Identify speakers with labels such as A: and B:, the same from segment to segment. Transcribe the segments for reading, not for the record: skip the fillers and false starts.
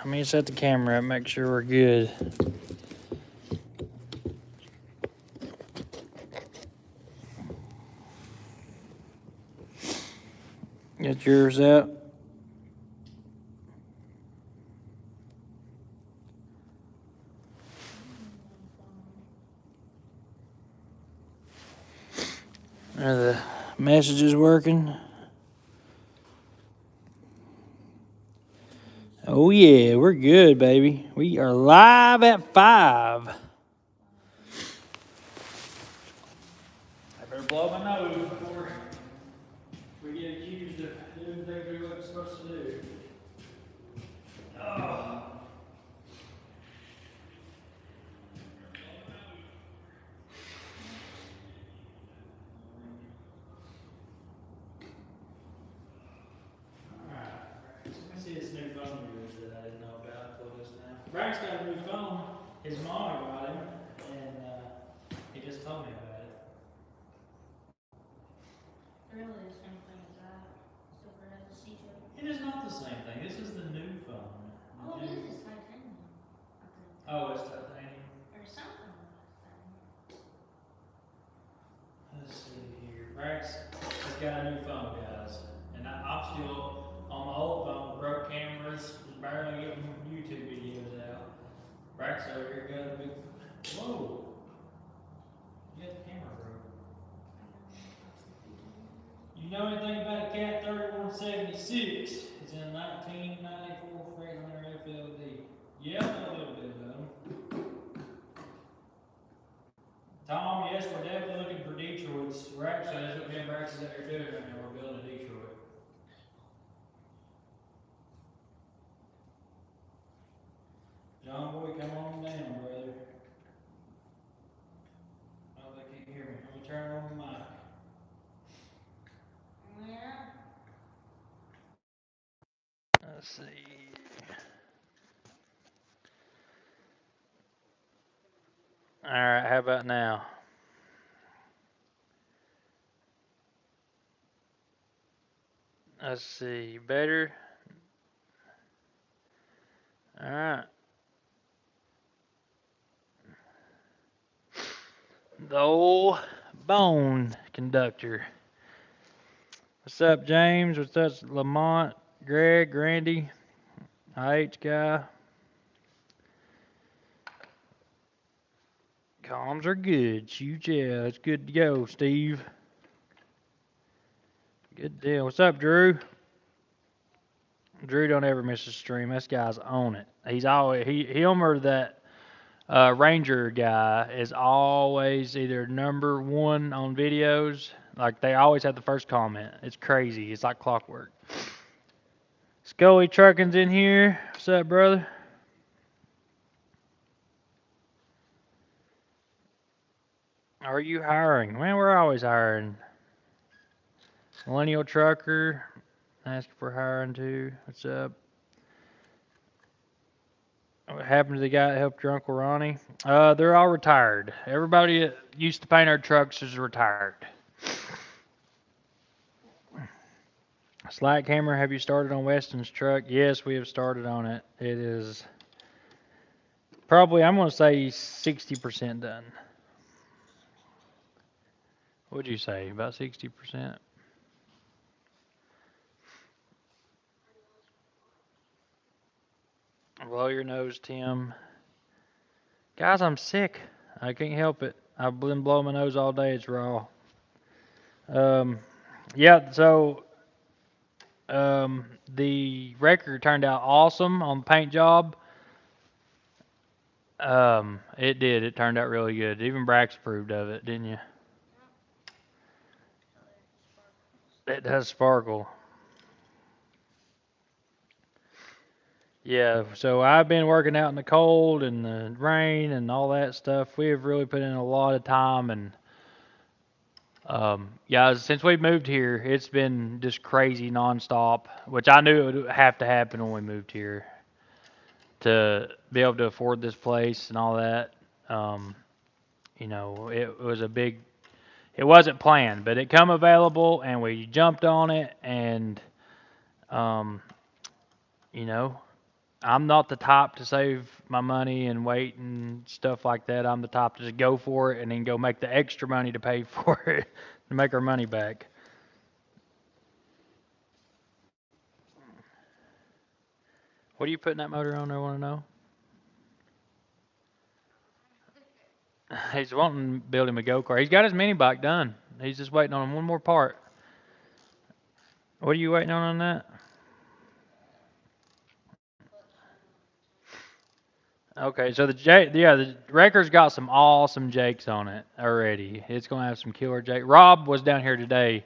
A: Let me set the camera up, make sure we're good. Get yours out. Are the messages working? Oh yeah, we're good, baby. We are live at 5. I better blow my nose before we get accused of doing things we weren't supposed to do. Oh. Let me see this new phone of yours that I didn't know about. Pull this now. Brax got a new phone. His mom got him, and he just told me about it.
B: Really the same thing as that, except for it has a C chip.
A: It is not the same thing. This is the new phone.
B: Oh, this is titanium.
A: Oh, it's titanium.
B: Or something like that.
A: Let's see here. Brax has got a new phone, guys. And I'm still on my old phone, broke cameras, barely getting YouTube videos out. Brax over here got a big. Whoa! You got the camera broke. You know anything about a Cat 3176? It's in 1994 Freightliner FLD. Yeah, a little bit about them. Tom, yes, we're definitely looking for Detroits. We're actually, that's what me and Brax is out here doing right now. We're building a Detroit. John Boy, come on down, brother. Oh, they can't hear me. Let me turn on the mic.
B: Yeah.
A: Let's see. All right, how about now? Let's see. Better? All right. The old bone conductor. What's up, James? What's up, Lamont, Greg, Randy, IH guy? Comms are good. Shoot, yeah, it's good to go, Steve. Good deal. What's up, Drew? Drew don't ever miss a stream. This guy's on it. He's always him or that Ranger guy is always either number one on videos. Like they always have the first comment. It's crazy. It's like clockwork. Scully Trucking's in here. What's up, brother? Are you hiring? Man, we're always hiring. Millennial Trucker, asking for hiring too. What's up? What happened to the guy that helped your Uncle Ronnie? They're all retired. Everybody that used to paint our trucks is retired. Slack Hammer, have you started on Weston's truck? Yes, we have started on it. It is probably, I'm going to say 60% done. What'd you say? About 60%? Blow your nose, Tim. Guys, I'm sick. I can't help it. I've been blowing my nose all day. It's raw. Yeah, so the record turned out awesome on the paint job. It did. It turned out really good. Even Brax approved of it, didn't you? It does sparkle. Yeah, so I've been working out in the cold and the rain and all that stuff. We have really put in a lot of time and yeah, since we moved here, it's been just crazy nonstop, which I knew it would have to happen when we moved here to be able to afford this place and all that. Um, it was a big, it wasn't planned, but it come available and we jumped on it and, um, you know, I'm not the type to save my money and wait and stuff like that. I'm the type to just go for it and then go make the extra money to pay for it to make our money back. What are you putting that motor on? I want to know. He's wanting to build him a go kart. He's got his mini bike done. He's just waiting on one more part. What are you waiting on that? Okay, so the Wrecker's got some awesome Jakes on it already. It's gonna have some killer Jake. Rob was down here today,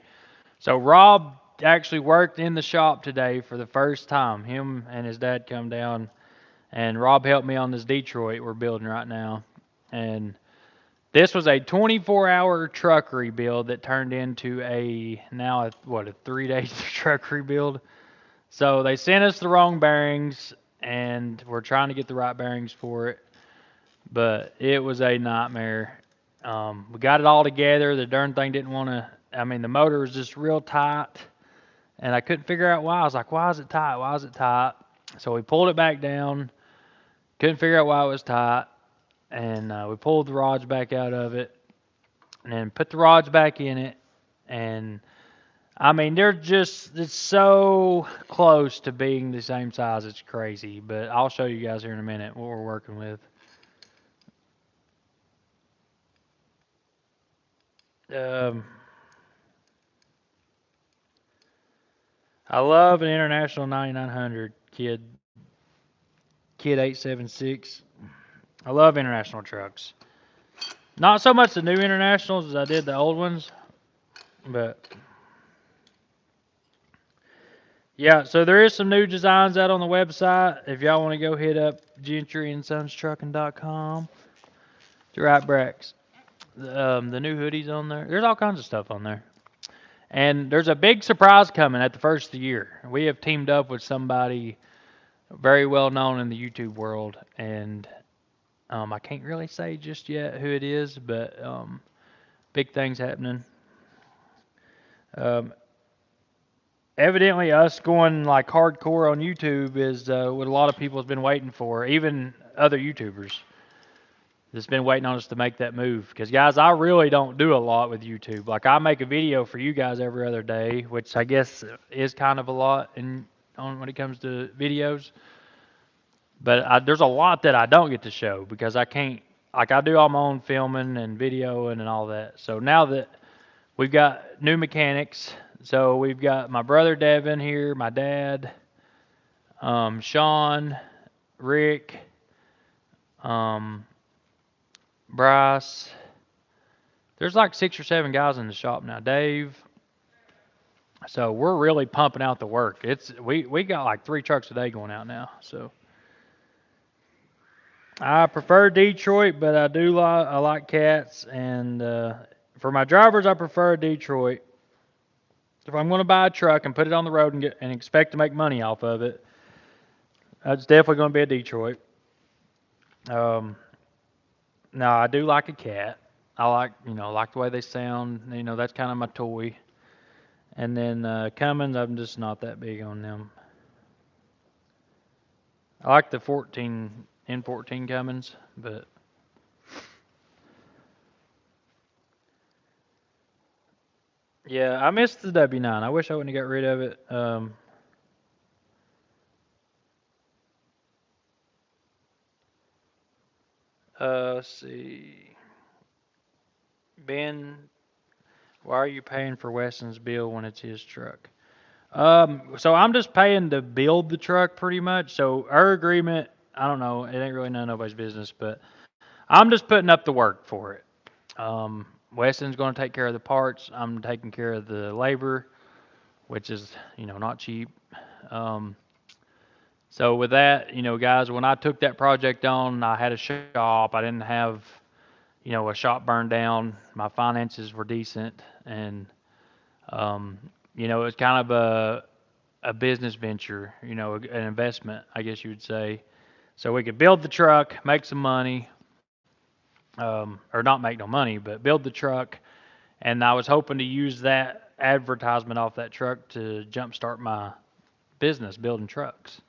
A: so Rob actually worked in the shop today for the first time. Him and his dad come down, and Rob helped me on this Detroit we're building right now, and this was a 24-hour truck rebuild that turned into a 3-day truck rebuild. So they sent us the wrong bearings, and we're trying to get the right bearings for it. But it was a nightmare. We got it all together. The darn thing didn't want to. I mean, the motor was just real tight, and I couldn't figure out why. I was like, "Why is it tight? Why is it tight?" So we pulled it back down. Couldn't figure out why it was tight, and we pulled the rods back out of it, and then put the rods back in it, and I mean, it's so close to being the same size. It's crazy, but I'll show you guys here in a minute what we're working with. Um, I love an International 9900 Kid 876. I love International trucks. Not so much the new Internationals as I did the old ones, but yeah. So there is some new designs out on the website. If y'all want to go hit up GentryandSonsTrucking.com. To right Brax. The new hoodies on there. There's all kinds of stuff on there. And there's a big surprise coming at the first of the year. We have teamed up with somebody very well known in the YouTube world, and I can't really say just yet who it is, but big things happening. Um, Evidently, us going like hardcore on YouTube is what a lot of people have been waiting for, even other YouTubers that's been waiting on us to make that move. Because guys, I really don't do a lot with YouTube. Like I make a video for you guys every other day, which I guess is kind of a lot when it comes to videos. But there's a lot that I don't get to show because I can't. Like I do all my own filming and videoing and all that. So now that we've got new mechanics, so we've got my brother Devin here, my dad, Sean, Rick, um, Bryce. There's like 6 or 7 guys in the shop now. Dave. So we're really pumping out the work. We got like 3 trucks a day going out now. So I prefer Detroit, but I like cats, and for my drivers I prefer Detroit. If I'm going to buy a truck and put it on the road and expect to make money off of it, it's definitely going to be a Detroit. Um, Now I do like a cat. I like the way they sound. That's kind of my toy. And then Cummins, I'm just not that big on them. I like the 14 Cummins, but yeah, I missed the W9. I wish I wouldn't have got rid of it. Let's see. Ben, why are you paying for Weston's bill when it's his truck? So I'm just paying to build the truck pretty much. So our agreement, I don't know, it ain't really none of nobody's business, but I'm just putting up the work for it. Weston's going to take care of the parts. I'm taking care of the labor, which is, not cheap. Um, so with that, guys, when I took that project on, I had a shop. I didn't have, a shop burned down. My finances were decent, and um, it was kind of a business venture, an investment, I guess you would say. So we could build the truck, make some money, or not make no money, but build the truck. And I was hoping to use that advertisement off that truck to jumpstart my business building trucks.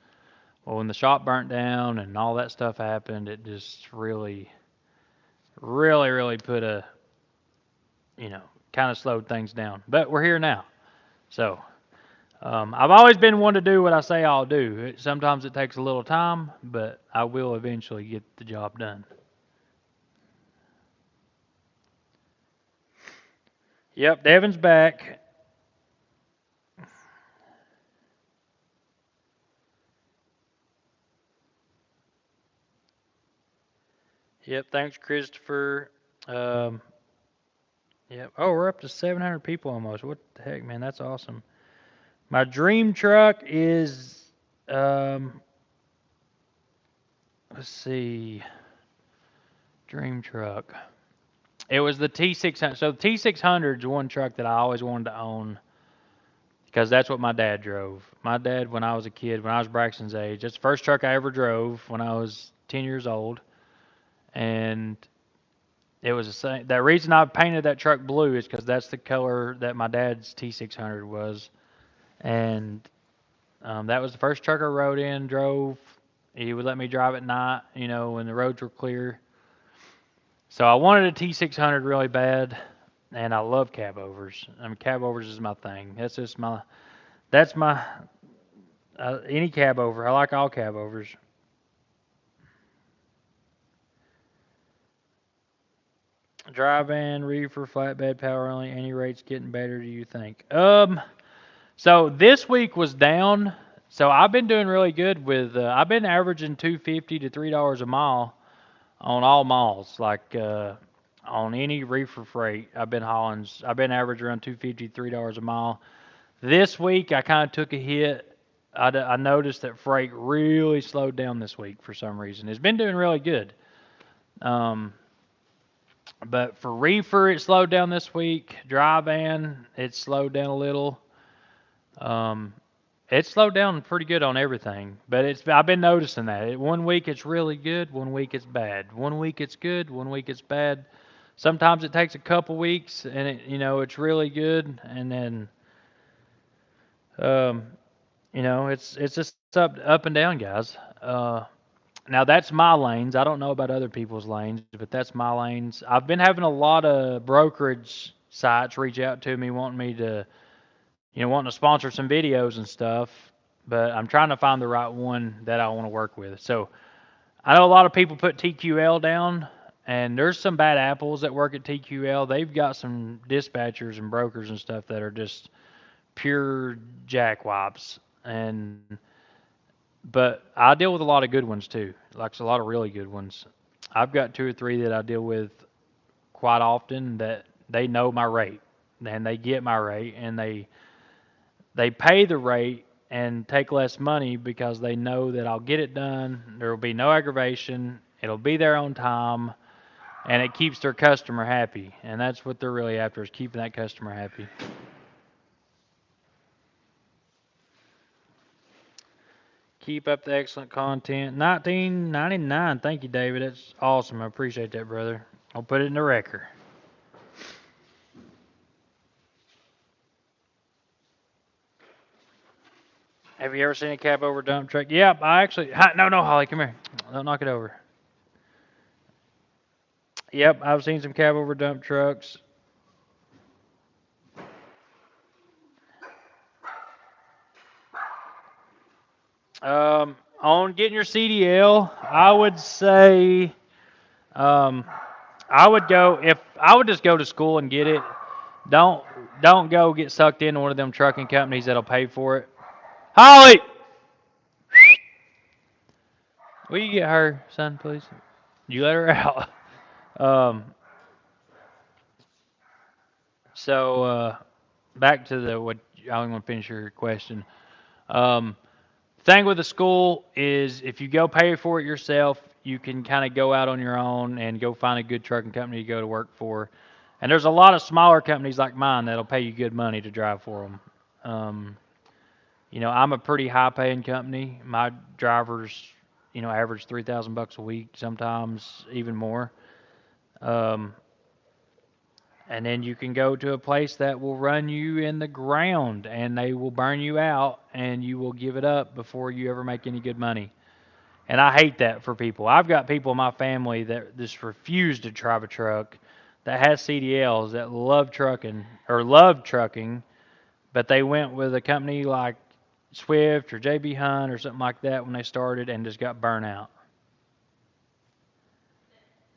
A: Well, when the shop burnt down and all that stuff happened, it just really put a, you know, kind of slowed things down. But we're here now. So I've always been one to do what I say I'll do. Sometimes it takes a little time, but I will eventually get the job done. Yep, Devin's back. Yep, thanks, Christopher. Um, yep. Oh, we're up to 700 people almost. What the heck, man? That's awesome. My dream truck is, um, let's see, dream truck. It was the T600. So the T600 is one truck that I always wanted to own because that's what my dad drove. My dad, when I was a kid, when I was Braxton's age, that's the first truck I ever drove when I was 10 years old. And it was the same. The reason I painted that truck blue is because that's the color that my dad's T600 was. And that was the first truck I rode in, drove. He would let me drive at night, when the roads were clear. So I wanted a T600 really bad, and I love cab overs. I mean, cab overs is my thing. That's my, any cab over. I like all cab overs. Drive in, reefer, flatbed, power only. Any rates getting better? Do you think? So this week was down. So I've been doing really good with. I've been averaging 250 to $3 a mile on all miles. Like on any reefer freight, I've been hauling. I've been averaging around 250 $3 a mile. This week I kind of took a hit. I noticed that freight really slowed down this week for some reason. It's been doing really good. Um, but for reefer, it slowed down this week. Dry van, it slowed down a little. Um, it slowed down pretty good on everything, but I've been noticing that. One week it's really good, one week it's bad. One week it's good, one week it's bad. Sometimes it takes a couple weeks and it's really good, and then um, it's just up and down, guys. Now that's my lanes. I don't know about other people's lanes, but that's my lanes. I've been having a lot of brokerage sites reach out to me wanting to sponsor some videos and stuff, but I'm trying to find the right one that I want to work with. So I know a lot of people put TQL down, and there's some bad apples that work at TQL. They've got some dispatchers and brokers and stuff that are just pure jackwipes. But I deal with a lot of good ones too, like a lot of really good ones. I've got two or three that I deal with quite often that they know my rate and they get my rate and they pay the rate and take less money because they know that I'll get it done. There will be no aggravation. It'll be there on time, and it keeps their customer happy. And that's what they're really after, is keeping that customer happy. Keep up the excellent content. 1999. Thank you, David. That's awesome. I appreciate that, brother. I'll put it in the record. Have you ever seen a cab over dump truck? Yep, I actually. No, Holly, come here. Don't knock it over. Yep, I've seen some cab over dump trucks. On getting your CDL, I would say, um, I would go if I would just go to school and get it. Don't don't go get sucked into one of them trucking companies that'll pay for it. Holly, will you get her, son, please? You let her out. Um, so back to the what I want to finish your question. Um, thing with the school is if you go pay for it yourself, you can kind of go out on your own and go find a good trucking company to go to work for. And there's a lot of smaller companies like mine that'll pay you good money to drive for them. I'm a pretty high paying company. My drivers, average $3,000 a week, sometimes even more. Um, And then you can go to a place that will run you in the ground and they will burn you out and you will give it up before you ever make any good money. And I hate that for people. I've got people in my family that just refuse to drive a truck that has CDLs that love trucking or love trucking, but they went with a company like Swift or JB Hunt or something like that when they started and just got burnt out.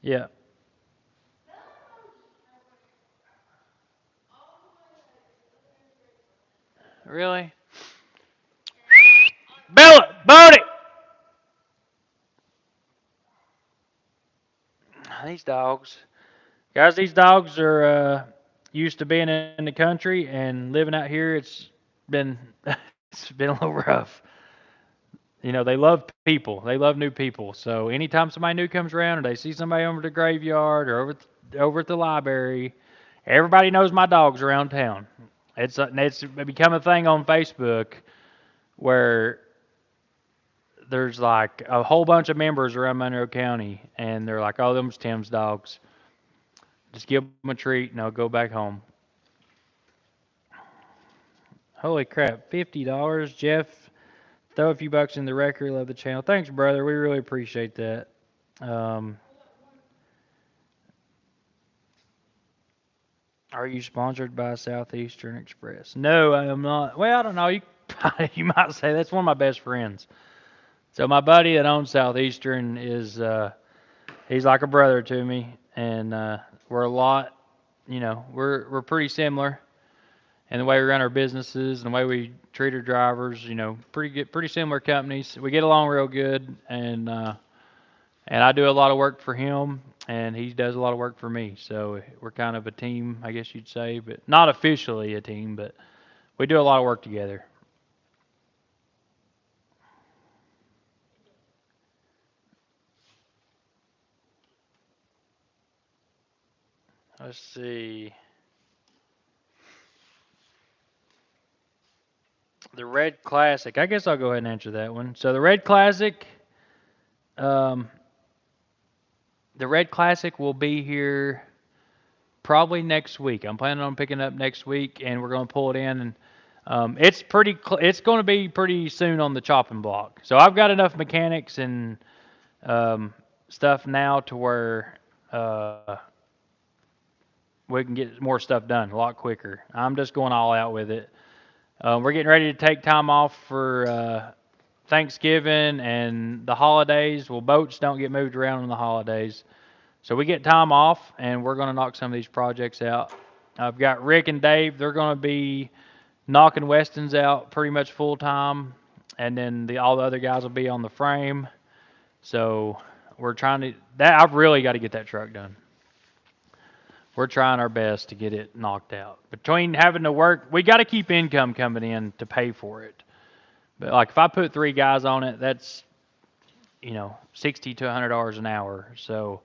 A: Yeah. Really? Bella, Bodie! These dogs. Guys, these dogs are used to being in the country and living out here. Been it's been a little rough. You know, they love people. They love new people. So anytime somebody new comes around or they see somebody over at the graveyard or over at the library, everybody knows my dogs around town. It's become a thing on Facebook where there's like a whole bunch of members around Monroe County, and they're like, "Oh, them's Tim's dogs. Just give them a treat, and they'll go back home." Holy crap, $50, Jeff. Throw a few bucks in the record. Love the channel. Thanks, brother. We really appreciate that. Um, are you sponsored by Southeastern Express? No, I am not. Well, I don't know. You you might say that's one of my best friends. So my buddy that owns Southeastern is he's like a brother to me, and we're a lot. You know, we're pretty similar in the way we run our businesses and the way we treat our drivers. You know, pretty similar companies. We get along real good, and I do a lot of work for him, and he does a lot of work for me. So we're kind of a team, I guess you'd say, but not officially a team, but we do a lot of work together. Let's see. The Red Classic. I guess I'll go ahead and answer that one. So um, the Red Classic will be here probably next week. I'm planning on picking up next week, and we're going to pull it in, and it's going to be pretty soon on the chopping block. So I've got enough mechanics and um, stuff now to where we can get more stuff done a lot quicker. I'm just going all out with it. We're getting ready to take time off for Thanksgiving and the holidays. Well, boats don't get moved around on the holidays. So we get time off, and we're going to knock some of these projects out. I've got Rick and Dave. They're going to be knocking Westons out pretty much full time, and then all the other guys will be on the frame. So we're trying to that. I've really got to get that truck done. We're trying our best to get it knocked out. Between having to work, we got to keep income coming in to pay for it. But like if I put 3 guys on it, that's 60 to $100 an hour. So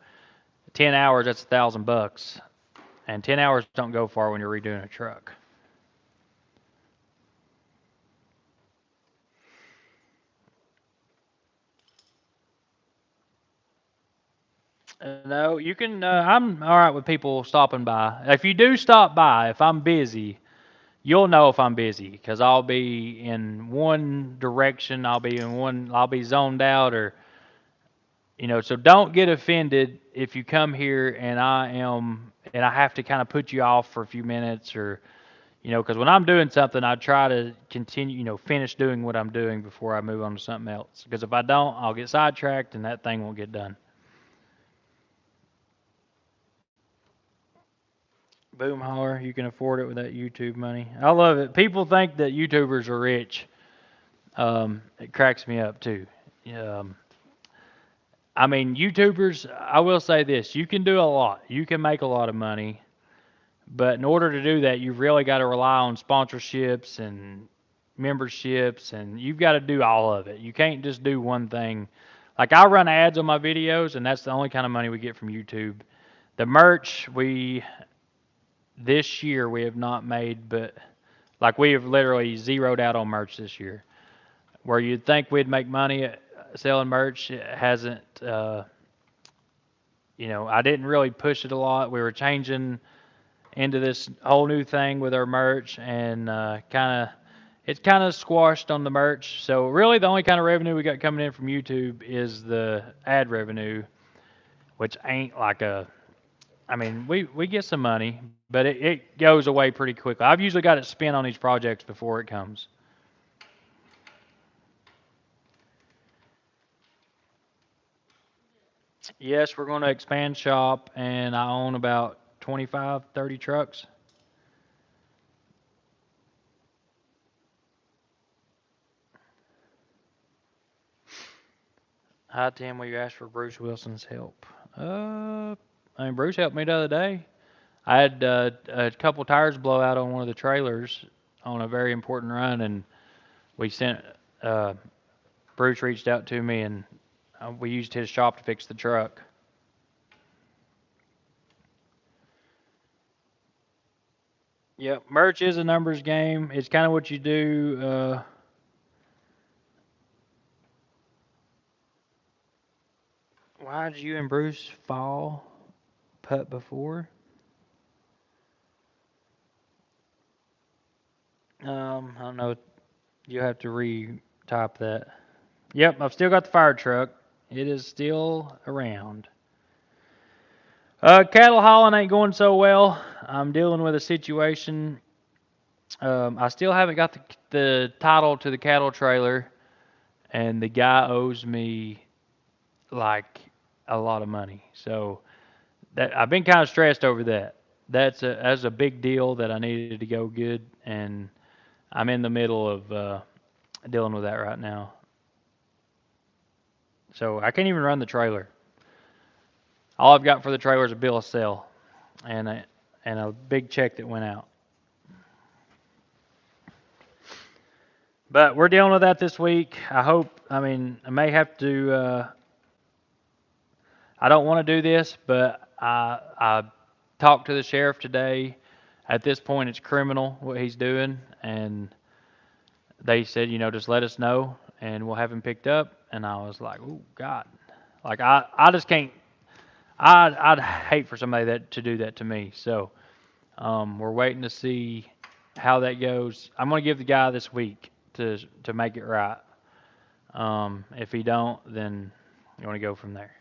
A: 10 hours, that's $1,000, and 10 hours don't go far when you're redoing a truck. No, you can. I'm all right with people stopping by. If you do stop by, if I'm busy, you'll know if I'm busy because I'll be in one direction. I'll be zoned out, or So don't get offended if you come here and I have to kind of put you off for a few minutes, or because when I'm doing something, I try to continue, finish doing what I'm doing before I move on to something else. Because if I don't, I'll get sidetracked and that thing won't get done. Boom holler, you can afford it with that YouTube money. I love it. People think that YouTubers are rich. It cracks me up too. Um, I mean, YouTubers, I will say this, you can do a lot. You can make a lot of money. But in order to do that, you've really got to rely on sponsorships and memberships, and you've got to do all of it. You can't just do one thing. Like I run ads on my videos, and that's the only kind of money we get from YouTube. The merch, this year we have not made, but like we have literally zeroed out on merch this year. Where you'd think we'd make money selling merch, it hasn't. I didn't really push it a lot. We were changing into this whole new thing with our merch, and it's kind of squashed on the merch. So really, the only kind of revenue we got coming in from YouTube is the ad revenue, which ain't like a. I mean, we get some money, but it goes away pretty quickly. I've usually got it spent on these projects before it comes. Yes, we're going to expand shop, and I own about 25, 30 trucks. Hi, Tim. Will you ask for Bruce Wilson's help? I mean, Bruce helped me the other day. I had a couple tires blow out on one of the trailers on a very important run, and we sent uh, Bruce reached out to me, and we used his shop to fix the truck. Yep, merch is a numbers game. It's kind of what you do. Why did you and Bruce fall putt before? I don't know. You have to retype that. Yep, I've still got the fire truck. It is still around. Cattle hauling ain't going so well. I'm dealing with a situation. I still haven't got the title to the cattle trailer, and the guy owes me like a lot of money. So that I've been kind of stressed over that. That's a big deal that I needed to go good, and I'm in the middle of dealing with that right now. So I can't even run the trailer. All I've got for the trailer is a bill of sale and a big check that went out. But we're dealing with that this week. I hope. I mean, I may have to. I don't want to do this, but I talked to the sheriff today. At this point, it's criminal what he's doing, and they said, just let us know, and we'll have him picked up. And I was like, oh God, like I just can't. I'd hate for somebody that to do that to me. So we're waiting to see how that goes. I'm gonna give the guy this week to make it right. If he don't, then you want to go from there.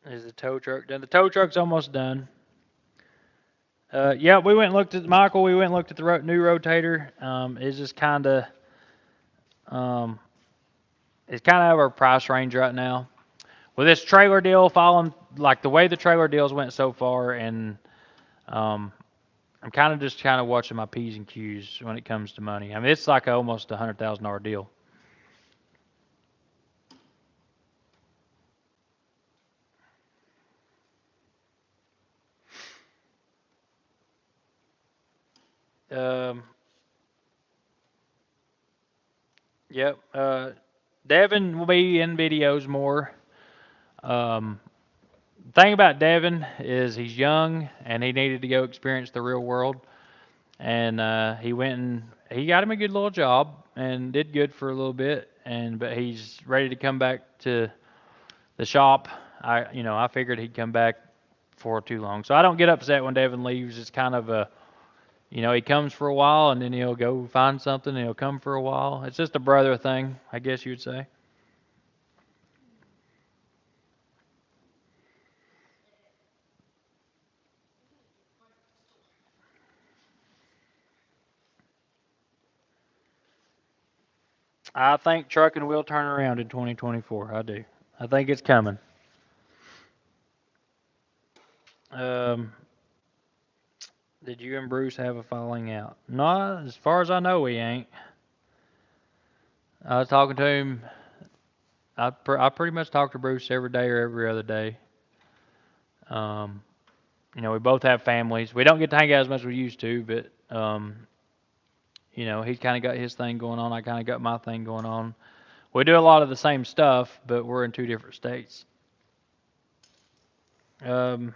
A: Is the tow truck done? The tow truck's almost done. Yeah, we went and looked at Michael. We went and looked at the new rotator. It's just um, it's kind of out of our price range right now. With this trailer deal, following like the way the trailer deals went so far, and um, I'm kind of watching my p's and q's when it comes to money. I mean, it's like almost $100,000 deal. Um, yep. Devin will be in videos more. Um, thing about Devin is he's young and he needed to go experience the real world. And he went and he got him a good little job and did good for a little bit. And but he's ready to come back to the shop. I figured he'd come back for too long. So I don't get upset when Devin leaves. It's kind of he comes for a while and then he'll go find something and he'll come for a while. It's just a brother thing, I guess you would say. I think trucking will turn around in 2024. I do. I think it's coming. Um, did you and Bruce have a falling out? Not as far as I know, we ain't. I was talking to him. I pretty much talk to Bruce every day or every other day. Um, we both have families. We don't get to hang out as much as we used to, but he's kind of got his thing going on. I kind of got my thing going on. We do a lot of the same stuff, but we're in two different states. Um,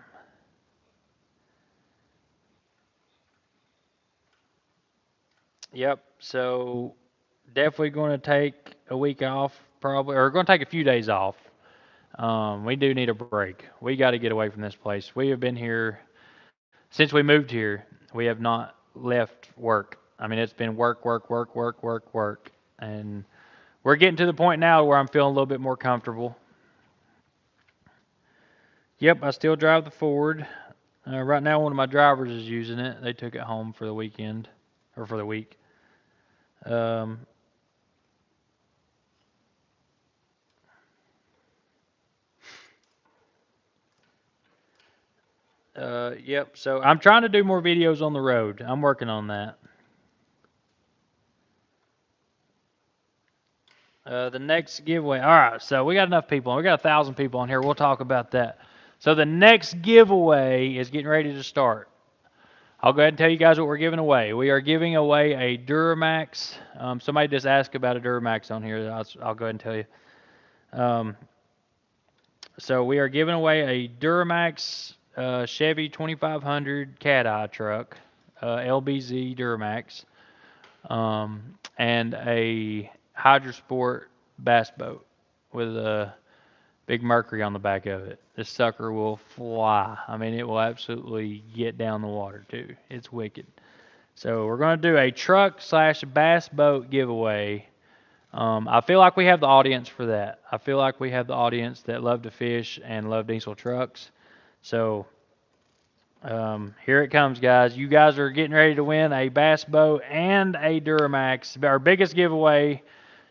A: yep. So Definitely going to take a week off, probably, or going to take a few days off. We do need a break. We got to get away from this place. We have been here since we moved here. We have not left work. I mean, it's been work, work, work, work, work, work, and we're getting to the point now where I'm feeling a little bit more comfortable. Yep, I still drive the Ford. Right now, one of my drivers is using it. They took it home for the weekend or for the week. Um, yep. So I'm trying to do more videos on the road. I'm working on that. The next giveaway. All right. So we got enough people. We got 1,000 people on here. We'll talk about that. So the next giveaway is getting ready to start. I'll go ahead and tell you guys what we're giving away. We are giving away a Duramax. Somebody just asked about a Duramax on here. I'll go ahead and tell you. Um, so we are giving away a Duramax Chevy 2500 Cat Eye truck, LBZ Duramax, and a Hydrosport bass boat with a big Mercury on the back of it. This sucker will fly. I mean, it will absolutely get down the water too. It's wicked. So we're going to do a truck slash bass boat giveaway. I feel like we have the audience for that. I feel like we have the audience that love to fish and love diesel trucks. So here it comes, guys. You guys are getting ready to win a bass boat and a Duramax. Our biggest giveaway,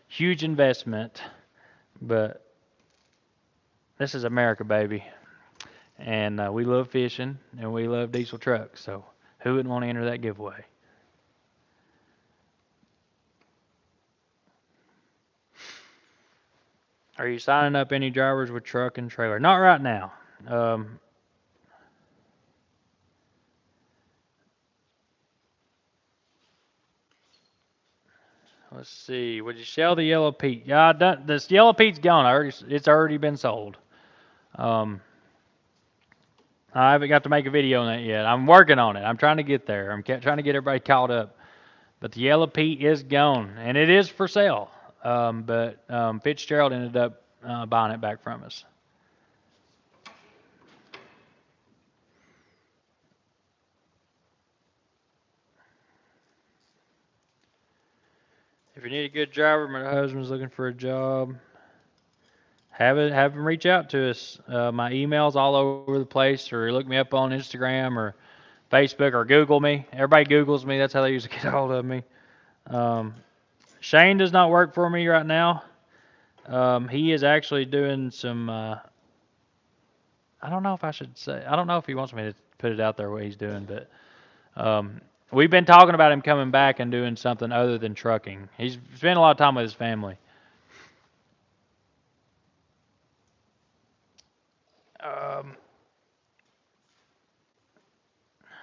A: huge investment, but this is America, baby. And we love fishing and we love diesel trucks. So who wouldn't want to enter that giveaway? Are you signing up any drivers with truck and trailer? Not right now. Um, let's see. Would you sell the yellow Pete? Yeah, this yellow Pete's gone. It's already been sold. Um, I haven't got to make a video on that yet. I'm working on it. I'm trying to get there. I'm trying to get everybody caught up. But the yellow Pete is gone, and it is for sale. But Fitzgerald ended up buying it back from us. If you need a good driver, my husband's looking for a job. Have him reach out to us. My email's all over the place, or look me up on Instagram or Facebook, or Google me. Everybody Googles me. That's how they usually get a hold of me. Um, Shane does not work for me right now. He is actually doing some. I don't know if I should say. I don't know if he wants me to put it out there what he's doing, but we've been talking about him coming back and doing something other than trucking. He's spent a lot of time with his family. Um,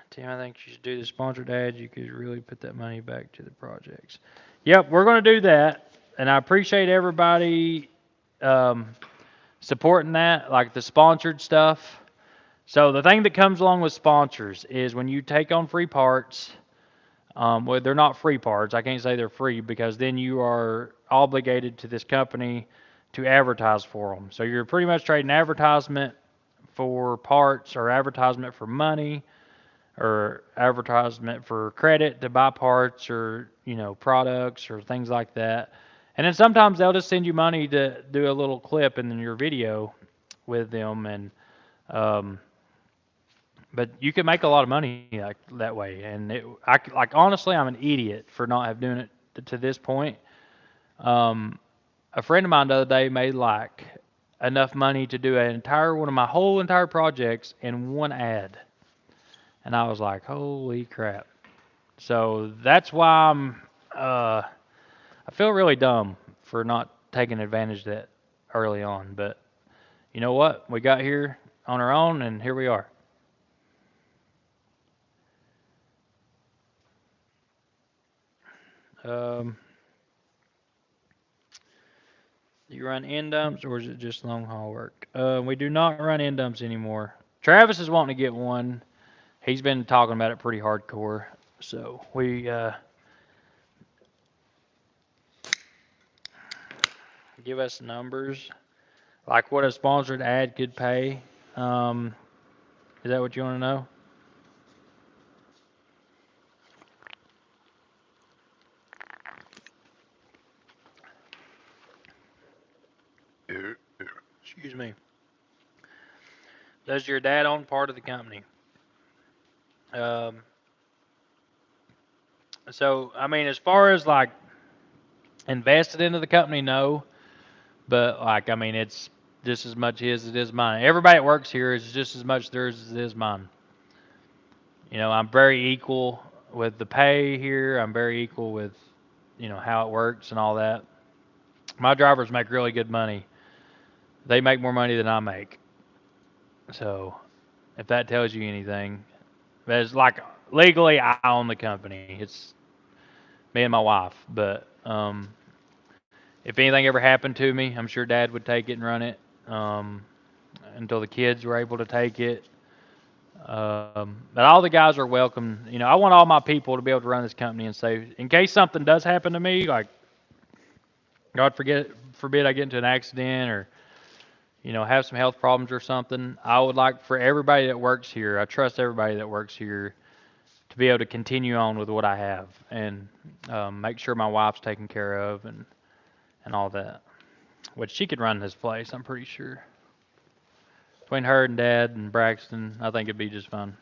A: Tim, I think you should do the sponsored ads. You could really put that money back to the projects. Yep, we're going to do that, and I appreciate everybody um, supporting that, like the sponsored stuff. So the thing that comes along with sponsors is when you take on free parts. Well, they're not free parts. I can't say they're free because then you are obligated to this company to advertise for them. So you're pretty much trading advertisement for parts, or advertisement for money, or advertisement for credit to buy parts, or products or things like that. And then sometimes they'll just send you money to do a little clip in your video with them, and um, but you can make a lot of money like that way. And honestly, I'm an idiot for not have doing it to this point. Um, a friend of mine the other day made like enough money to do an entire one of my whole entire projects in one ad, and I was like, holy crap! So that's why I feel really dumb for not taking advantage of that early on. But you know what? We got here on our own, and here we are. Um, Do you run end dumps, or is it just long haul work? We do not run end dumps anymore. Travis is wanting to get one. He's been talking about it pretty hardcore. So give us numbers, like what a sponsored ad could pay. Um, is that what you want to know? Excuse me. Does your dad own part of the company? Um, so I mean, as far as like invested into the company, no. But like, I mean, it's just as much his as it is mine. Everybody that works here is just as much theirs as it is mine. I'm very equal with the pay here. I'm very equal with, how it works and all that. My drivers make really good money. They make more money than I make. So if that tells you anything, but it's like legally I own the company. It's me and my wife. But if anything ever happened to me, I'm sure Dad would take it and run it until the kids were able to take it. But all the guys are welcome. I want all my people to be able to run this company and say, in case something does happen to me, like God forbid I get into an accident or have some health problems or something. I would like for everybody that works here. I trust everybody that works here to be able to continue on with what I have and make sure my wife's taken care of and all that. Which she could run this place, I'm pretty sure. Between her and Dad and Braxton, I think it'd be just fun.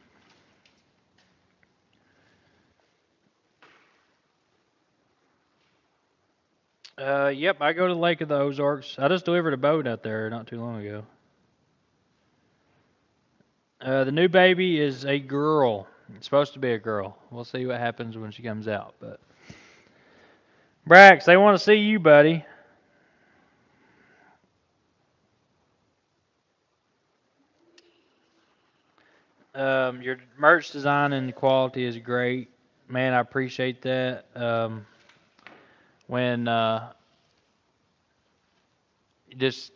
A: Yep, I go to the Lake of the Ozarks. I just delivered a boat out there not too long ago. The new baby is a girl. It's supposed to be a girl. We'll see what happens when she comes out. But Brax, they want to see you, buddy. Your merch design and quality is great, man. I appreciate that. When just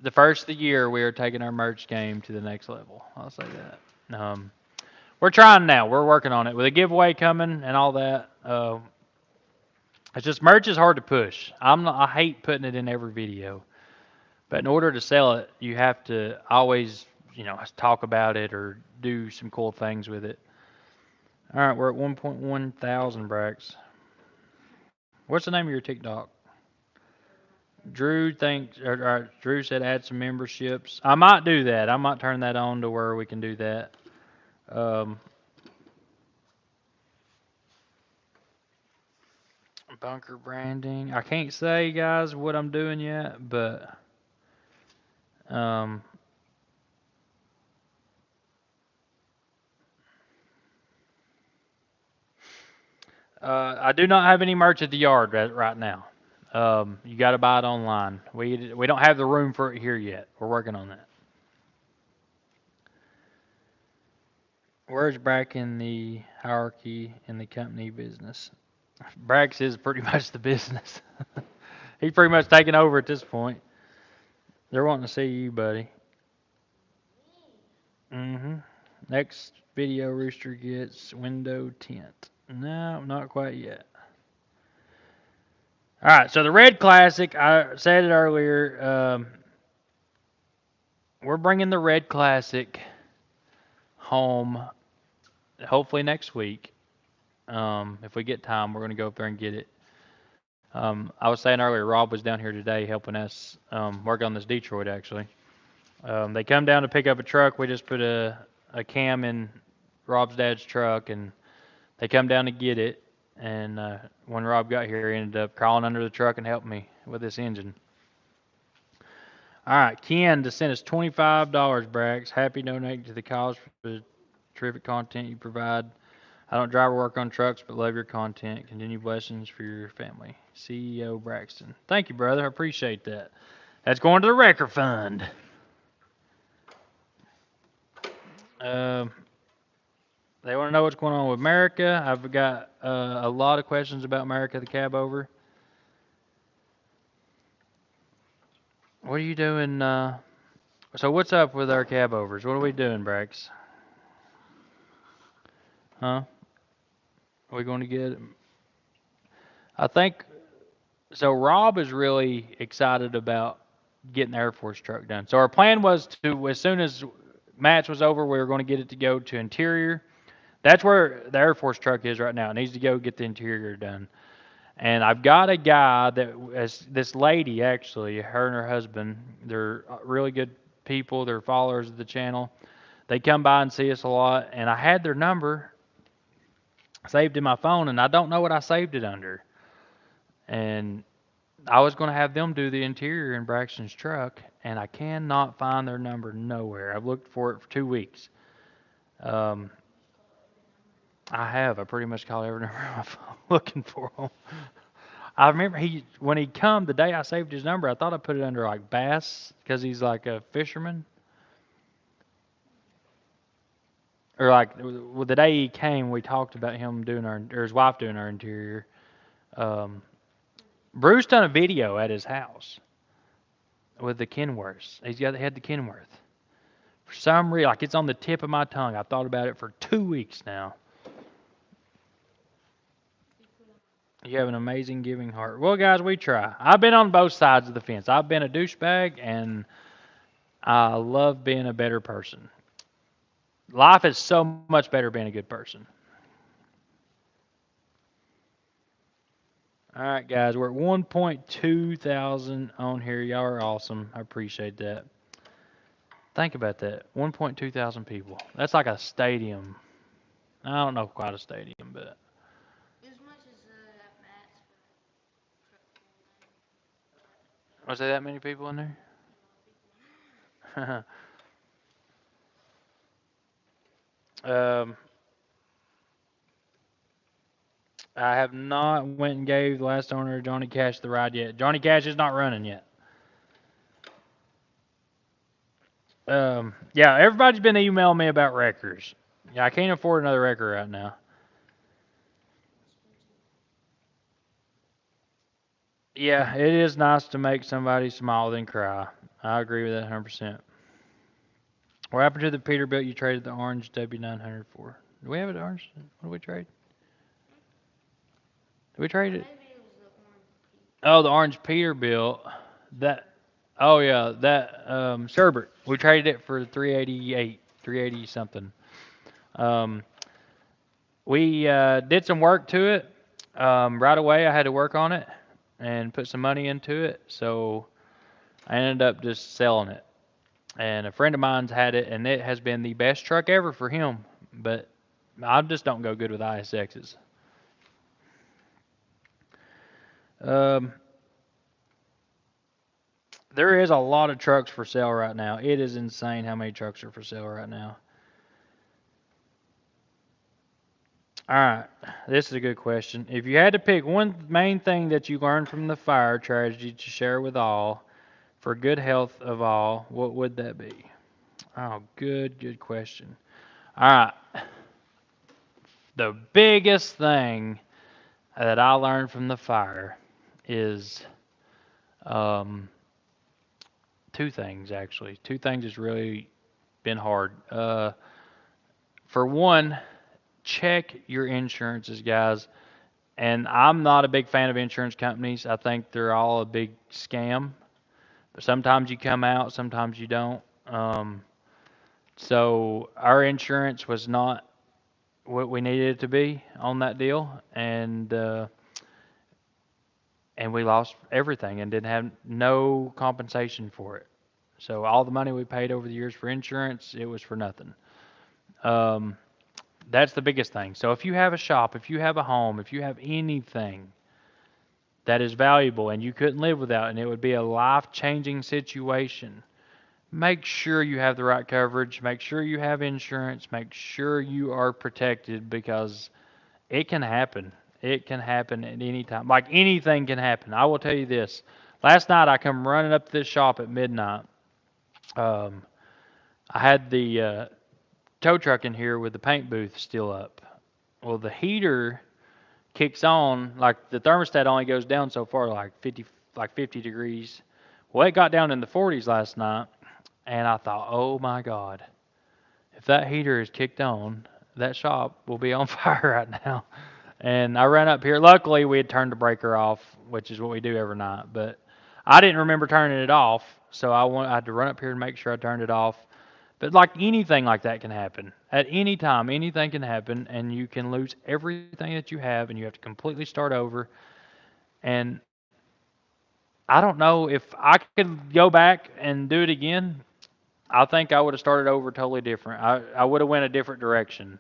A: the first of the year, we are taking our merch game to the next level. I'll say that. We're trying now. We're working on it with a giveaway coming and all that. It's just merch is hard to push. I hate putting it in every video, but in order to sell it, you have to always talk about it or do some cool things with it. All right, we're at 1.1 thousand Brax. What's the name of your TikTok? Drew said add some memberships. I might do that. I might turn that on to where we can do that. Um, bunker branding. I can't say, guys, what I'm doing yet, but um, I do not have any merch at the yard right now. You got to buy it online. We don't have the room for it here yet. We're working on that. Where's Brack in the hierarchy in the company business? Brax is pretty much the business. He's pretty much taken over at this point. They're wanting to see you, buddy. Mm-hmm. Next video Rooster gets window tint. No, not quite yet. All right, so the Red Classic, I said it earlier. We're bringing the Red Classic home hopefully next week. If we get time, we're going to go up there and get it. I was saying earlier, Rob was down here today helping us work on this Detroit, actually. They come down to pick up a truck. We just put a cam in Rob's dad's truck, and they come down to get it. And when Rob got here, he ended up crawling under the truck and helped me with this engine. All right, Ken to send us $25, Brax. Happy donating to the cause for the terrific content you provide. I don't drive or work on trucks, but love your content. Continue blessings for your family. CEO Braxton. Thank you, brother. I appreciate that. That's going to the record fund. Um, they want to know what's going on with America. I've got a lot of questions about America, the cab over. What are you doing? So what's up with our cab overs? What are we doing, Brax? Huh? Are we going to get? I think So Rob is really excited about getting the Air Force truck done. So our plan was to, as soon as match was over, we were going to get it to go to interior. That's where the Air Force truck is right now. It needs to go get the interior done. And I've got a guy that, as this lady actually, her and her husband, they're really good people. They're followers of the channel. They come by and see us a lot. And I had their number saved in my phone, and I don't know what I saved it under. And I was going to have them do the interior in Braxton's truck, and I cannot find their number nowhere. I've looked for it for 2 weeks. Um, I have. I pretty much called every number on my phone looking for them. I remember when he come the day I saved his number, I thought I put it under like Bass because he's like a fisherman. Or like well, the day he came, we talked about him doing or his wife doing our interior. Um, Bruce done a video at his house with the Kenworths. He had the Kenworth. For some reason, like it's on the tip of my tongue. I've thought about it for 2 weeks now. You have an amazing giving heart. Well, guys, we try. I've been on both sides of the fence. I've been a douchebag, and I love being a better person. Life is so much better being a good person. All right, guys, we're at 1.2 thousand on here. Y'all are awesome. I appreciate that. Think about that. 1.2 thousand people. That's like a stadium. I don't know quite a stadium, but
B: As much as that Matt's
A: was there that many people in there? um, I have not went and gave the last owner Johnny Cash the ride yet. Johnny Cash is not running yet. Yeah, everybody's been emailing me about wreckers. Yeah, I can't afford another wrecker right now. Yeah, it is nice to make somebody smile then cry. I agree with that 100%. What happened to the Peterbilt you traded the orange W900 for? Do we have it orange? What did we trade? Did we trade it?
B: maybe it was the orange
A: Oh, the orange Peterbilt. That. Oh yeah, that Sherbert. We traded it for 388, 380 something. Um, we did some work to it. Right away, I had to work on it and put some money into it. So I ended up just selling it. And a friend of mine's had it, and it has been the best truck ever for him. But I just don't go good with ISXs. Um, there is a lot of trucks for sale right now. It is insane how many trucks are for sale right now. All right, this is a good question. If you had to pick one main thing that you learned from the fire tragedy to share with all for good health of all, what would that be? Oh, good question. All right, the biggest thing that I learned from the fire is um, two things actually. Two things has really been hard. For one, check your insurances, guys. And I'm not a big fan of insurance companies. I think they're all a big scam. But sometimes you come out, sometimes you don't. So our insurance was not what we needed it to be on that deal, and we lost everything and didn't have no compensation for it. So all the money we paid over the years for insurance, it was for nothing. Um, that's the biggest thing. So if you have a shop, if you have a home, if you have anything that is valuable and you couldn't live without, and it would be a life-changing situation, make sure you have the right coverage. Make sure you have insurance. Make sure you are protected because it can happen. It can happen at any time. Like anything can happen. I will tell you this. Last night I come running up to this shop at midnight. Um, I had the tow truck in here with the paint booth still up. Well, the heater kicks on, like the thermostat only goes down so far, like 50 degrees. Well, it got down in the 40s last night, and I thought, oh my God, if that heater is kicked on, that shop will be on fire right now. And I ran up here. Luckily, we had turned the breaker off, which is what we do every night. But I didn't remember turning it off, so I had to run up here and make sure I turned it off. But like anything like that can happen at any time. Anything can happen, and you can lose everything that you have, and you have to completely start over. And I don't know if I could go back and do it again. I think I would have started over totally different. I would have went a different direction.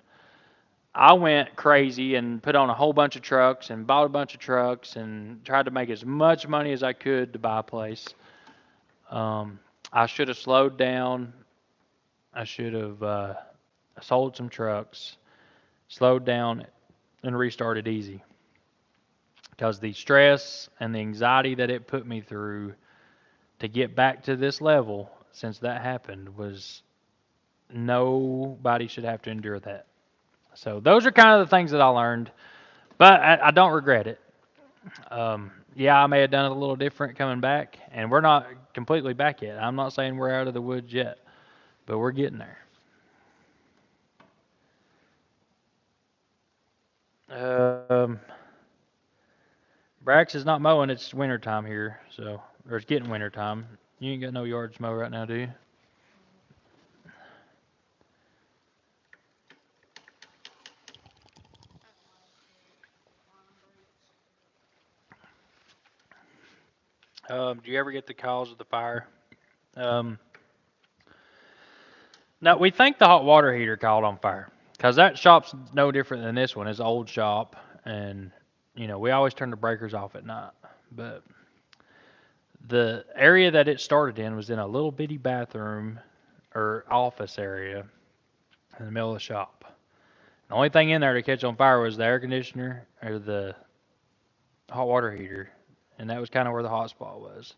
A: I went crazy and put on a whole bunch of trucks and bought a bunch of trucks and tried to make as much money as I could to buy a place. Um, I should have slowed down. I should have sold some trucks, slowed down, and restarted easy. Because the stress and the anxiety that it put me through to get back to this level since that happened was nobody should have to endure that. So those are kind of the things that I learned, but I don't regret it. Yeah, I may have done it a little different coming back, and we're not completely back yet. I'm not saying we're out of the woods yet, but we're getting there. Um, Brax is not mowing. It's winter time here, so or it's getting winter time. You ain't got no yards to mow right now, do you? Do you ever get the calls of the fire? Um, no, we think the hot water heater caught on fire because that shop's no different than this one. It's an old shop, and we always turn the breakers off at night. But the area that it started in was in a little bitty bathroom or office area in the middle of the shop. The only thing in there to catch on fire was the air conditioner or the hot water heater, and that was kind of where the hot spot was.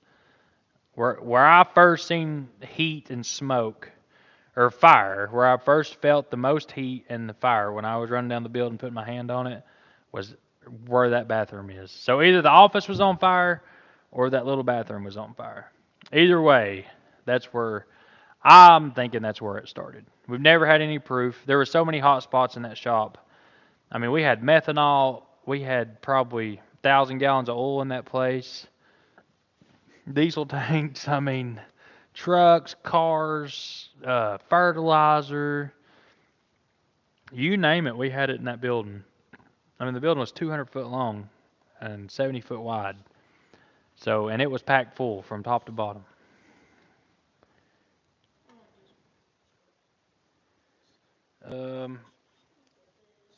A: Where I first seen heat and smoke or fire, where I first felt the most heat and the fire when I was running down the building putting my hand on it was where that bathroom is. So either the office was on fire or that little bathroom was on fire. Either way, that's where I'm thinking that's where it started. We've never had any proof. There were so many hot spots in that shop. I mean, we had methanol. We had probably 1,000 gallons of oil in that place. Diesel tanks. I mean, trucks, cars, fertilizer. You name it, we had it in that building. I mean, the building was 200 foot long and 70 foot wide. So, and it was packed full from top to bottom. Um,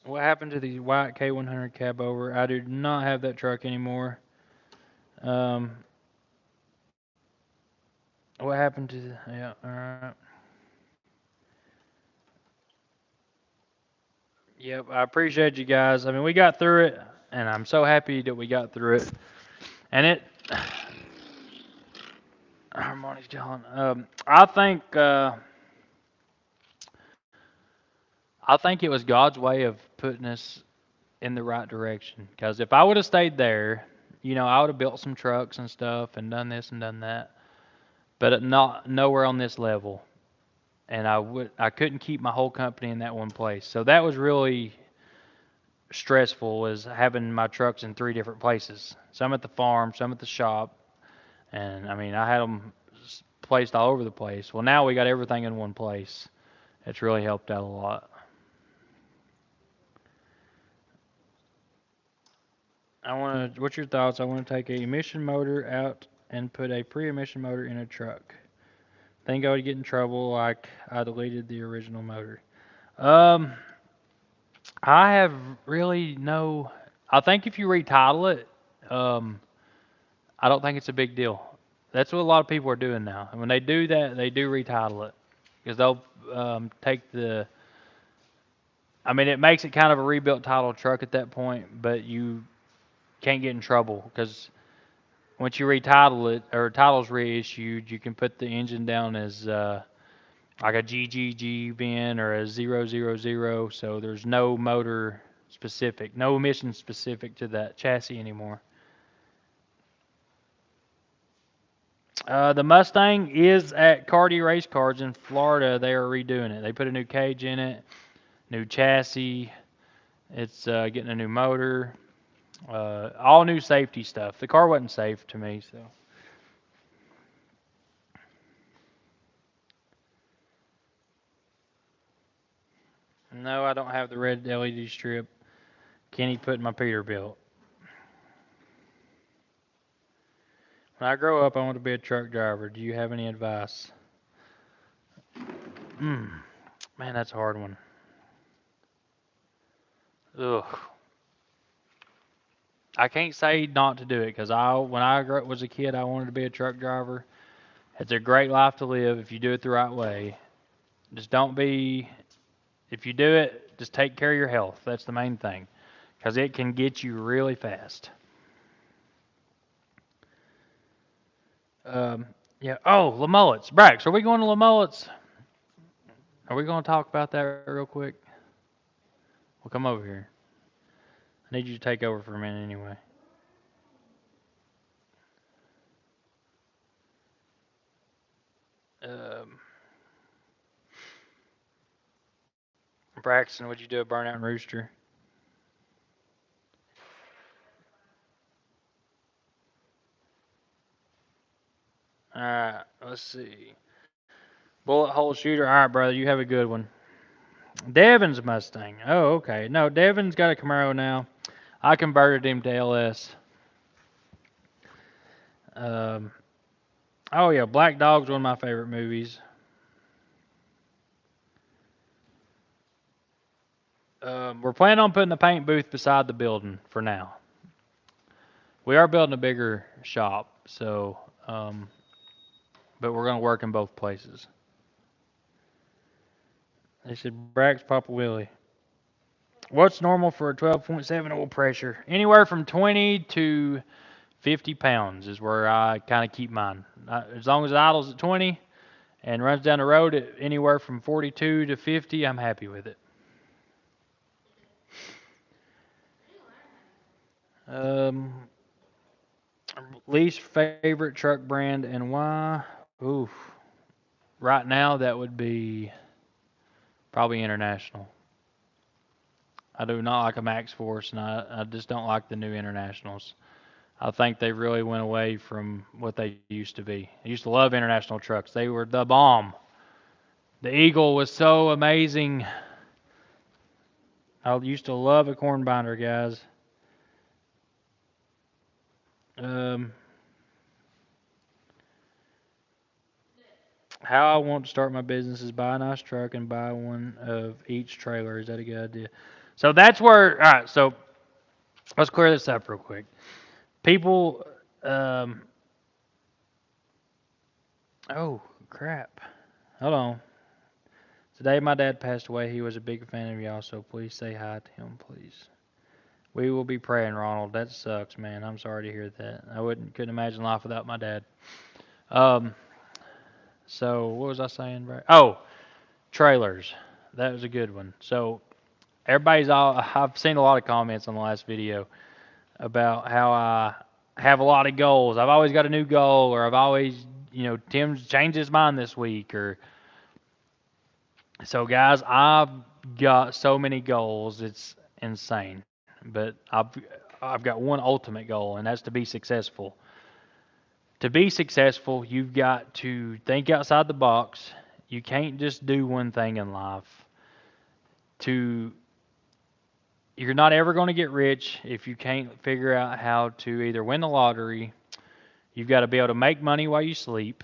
A: what happened to the white K100 cab over? I do not have that truck anymore. Um, what happened to the, yeah, all right. Yep, I appreciate you guys. I mean, we got through it, and I'm so happy that we got through it. And it, Harmony's calling. I think it was God's way of putting us in the right direction. Because if I would have stayed there, I would have built some trucks and stuff and done this and done that, but not nowhere on this level. And I couldn't keep my whole company in that one place. So that was really stressful, was having my trucks in three different places. Some at the farm, some at the shop, and I mean I had them placed all over the place. Well, now we got everything in one place. It's really helped out a lot. What's your thoughts? I want to take a emission motor out and put a pre-emission motor in a truck. Think I would get in trouble like I deleted the original motor. Um, I have really no. I think if you retitle it, um, I don't think it's a big deal. That's what a lot of people are doing now. And when they do that, they do retitle it because they'll take the. I mean, it makes it kind of a rebuilt title truck at that point, but you can't get in trouble because once you retitle it or title's reissued, you can put the engine down as like a GGG bin or a 000. So there's no motor specific, no emission specific to that chassis anymore. The Mustang is at Cardi Race Cars in Florida. They are redoing it. They put a new cage in it, new chassis, It's getting a new motor, all new safety stuff. The car wasn't safe to me, so. No, I don't have the red LED strip. Kenny put in my Peterbilt. When I grow up, I want to be a truck driver. Do you have any advice? Mm, man, that's a hard one. Ugh. I can't say not to do it because when I was a kid, I wanted to be a truck driver. It's a great life to live if you do it the right way. Just don't be, if you do it, just take care of your health. That's the main thing because it can get you really fast. Um, yeah. Oh, Lamullets. Brax, are we going to Lamullets? Are we going to talk about that real quick? Well, come over here. I need you to take over for a minute anyway. Um, Braxton, would you do a burnout and rooster? All right, let's see. Bullet hole shooter. All right, brother, you have a good one. Devin's Mustang. Oh, okay. No, Devin's got a Camaro now. I converted him to LS. Um, oh yeah, Black Dog's one of my favorite movies. We're planning on putting the paint booth beside the building for now. We are building a bigger shop, so but we're gonna work in both places. They said Brax Papa Willie. What's normal for a 12.7 oil pressure? Anywhere from 20 to 50 pounds is where I kind of keep mine. As long as it idles at 20 and runs down the road at anywhere from 42 to 50, I'm happy with it. Um, Least favorite truck brand and why? Oof. Right now, that would be probably International. I do not like a Max Force, and I just don't like the new Internationals. I think they really went away from what they used to be. I used to love International trucks. They were the bomb. The Eagle was so amazing. I used to love a corn binder, guys. Um, how I want to start my business is buy a nice truck and buy one of each trailer. Is that a good idea? So that's where. All right. So let's clear this up real quick. People. Um, oh crap. Hold on. Today my dad passed away. He was a big fan of y'all, so please say hi to him, please. We will be praying, Ronald. That sucks, man. I'm sorry to hear that. I couldn't imagine life without my dad. Um, so what was I saying, Brad? Oh, trailers. That was a good one. So everybody's all. I've seen a lot of comments on the last video about how I have a lot of goals. I've always got a new goal, or I've always, Tim's changed his mind this week, or so guys. I've got so many goals. It's insane. But I've got one ultimate goal, and that's to be successful. To be successful, you've got to think outside the box. You can't just do one thing in life. To You're not ever going to get rich if you can't figure out how to either win the lottery. You've got to be able to make money while you sleep.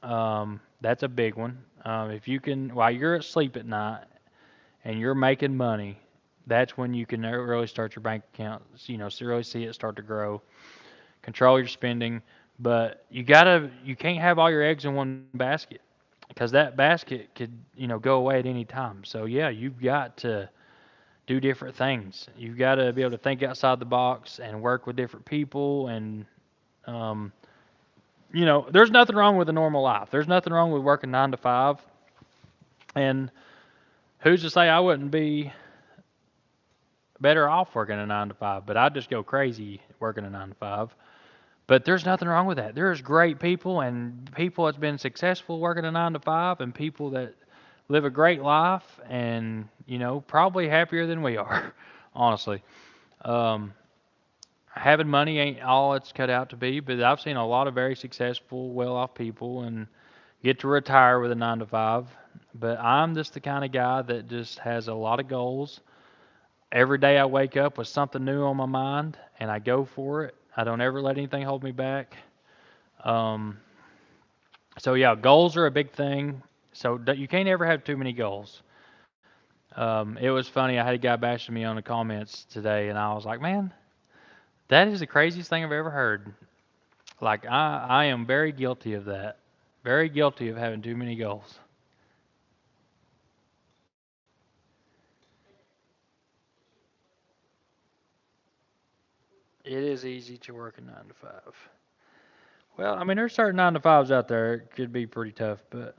A: That's a big one. If you can, while you're asleep at night and you're making money, that's when you can really start your bank account. Really see it start to grow. Control your spending, but you can't have all your eggs in one basket because that basket could go away at any time. So yeah, you've got to do different things. You've got to be able to think outside the box and work with different people. And um, there's nothing wrong with a normal life. There's nothing wrong with working 9 to 5. And who's to say I wouldn't be better off working a 9 to 5? But I'd just go crazy working a 9 to 5. But there's nothing wrong with that. There's great people and people that's been successful working a 9 to 5 and people that live a great life and, probably happier than we are. honestly. Um, Having money ain't all it's cut out to be, but I've seen a lot of very successful, well-off people and get to retire with a 9 to 5. But I'm just the kind of guy that just has a lot of goals. Every day I wake up with something new on my mind, and I go for it. I don't ever let anything hold me back. Um, so yeah, goals are a big thing. So you can't ever have too many goals. It was funny. I had a guy bashing me on the comments today, and I was like, man, that is the craziest thing I've ever heard. Like I am very guilty of that. Very guilty of having too many goals. It is easy to work a 9 to 5. Well, I mean, there's certain 9 to 5s out there. It could be pretty tough, but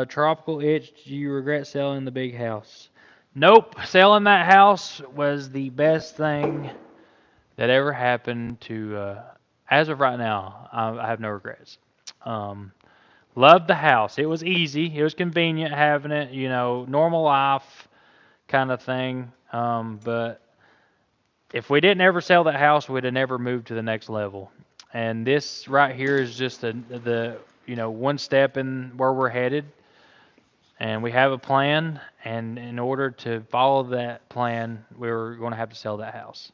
A: tropical itch. Do you regret selling the big house? Nope. Selling that house was the best thing that ever happened to. As of right now, I have no regrets. Um, Loved the house. It was easy. It was convenient having it. Normal life kind of thing. But if we didn't ever sell that house, we'd have never moved to the next level. And this right here is just the one step in where we're headed. And we have a plan. And in order to follow that plan, we were going to have to sell that house.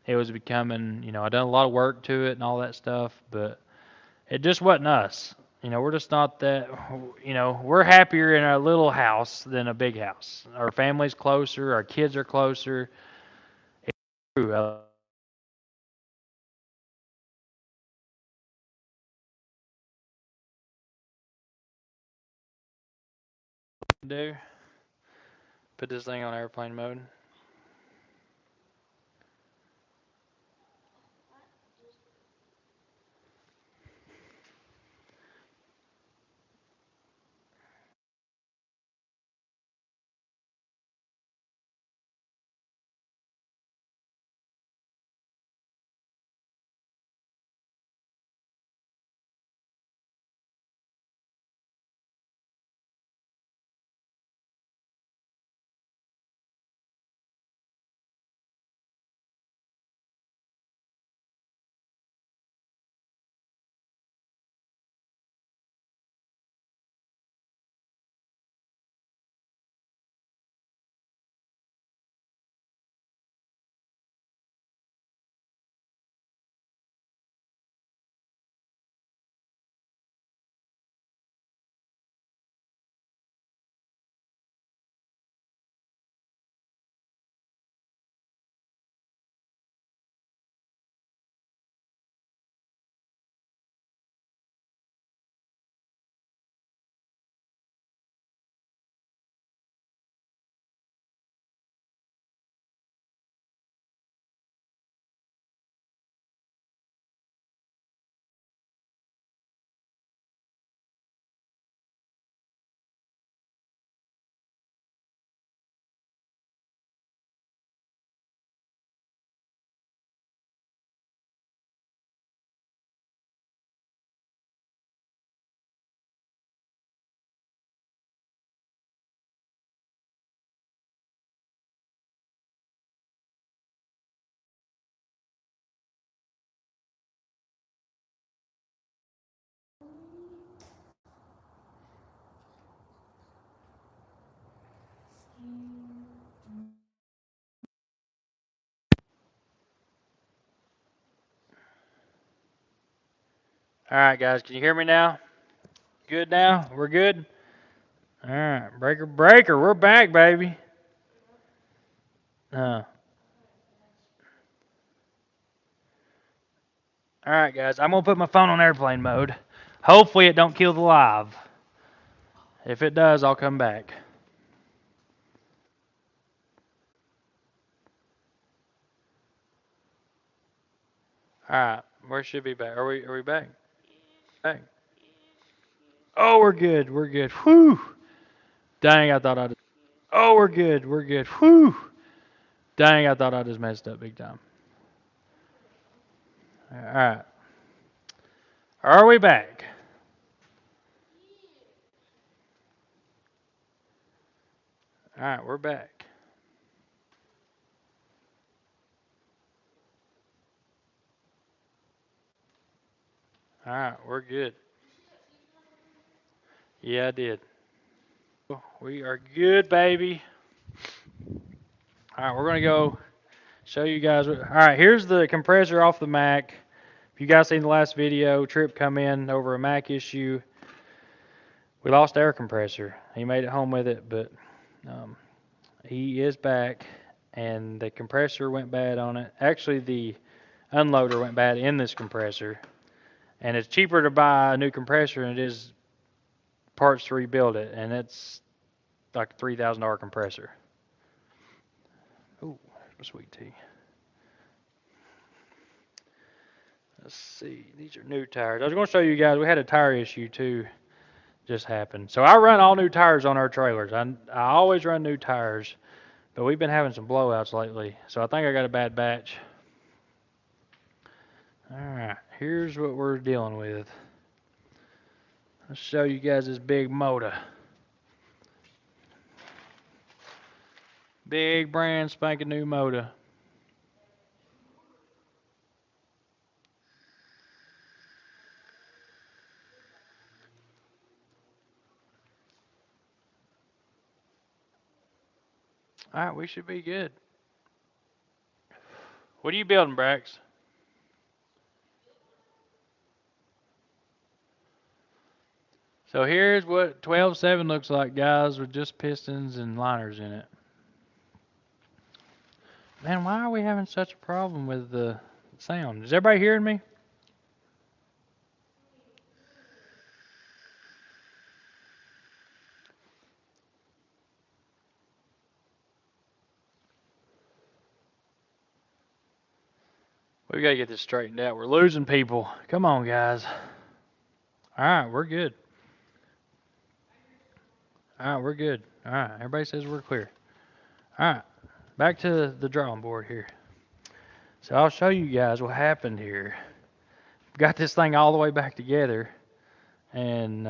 A: It was becoming, I done a lot of work to it and all that stuff, but it just wasn't us. We're just not that, we're happier in a little house than a big house. Our family's closer, our kids are closer. It's true. Do put this thing on airplane mode. All right, guys, can you hear me now? Good now? We're good? All right, breaker, breaker, we're back, baby. Uh, all right, guys, I'm going to put my phone on airplane mode. Hopefully it don't kill the live. If it does, I'll come back. All right, where should we be back? Are we back? Back. Oh, we're good. We're good. Whew. Dang, I thought I just. Oh, we're good. We're good. Whew. Dang, I thought I just messed up big time. All right. Are we back? All right, we're back. All right, we're good. Yeah, I did. We are good, baby. All right, we're gonna go show you guys. All right, here's the compressor off the Mac. If you guys seen the last video, Trip come in over a Mac issue. We lost air compressor. He made it home with it, but um, he is back, and the compressor went bad on it. Actually, the unloader went bad in this compressor, and it's cheaper to buy a new compressor than it is parts to rebuild it, and it's like a $3,000 compressor. Ooh, there's my sweet tea. Let's see. These are new tires. I was going to show you guys. We had a tire issue too. Just happened. So I run all new tires on our trailers. I always run new tires, but we've been having some blowouts lately. So I think I got a bad batch. All right. Here's what we're dealing with. Let's show you guys this big motor. Big brand spanking new motor. All right, we should be good. What are you building, Brax? So here's what 12.7 looks like, guys, with just pistons and liners in it. Man, why are we having such a problem with the sound? Is everybody hearing me? We gotta get this straightened out. We're losing people. Come on, guys. All right, we're good. All right, we're good. All right, everybody says we're clear. All right, back to the drawing board here. So I'll show you guys what happened here. Got this thing all the way back together, and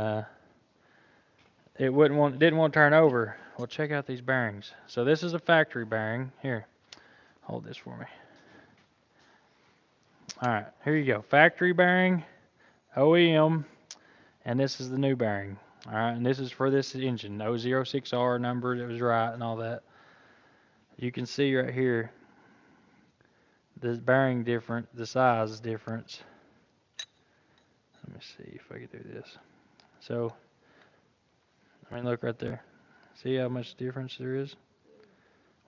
A: didn't want to turn over. Well, check out these bearings. So this is a factory bearing. Here, hold this for me. All right, here you go. Factory bearing, OEM, and this is the new bearing. All right, and this is for this engine, 006R number that was right and all that. You can see right here the bearing different, the size difference. Let me see if I can do this. So, I mean, look right there. See how much difference there is?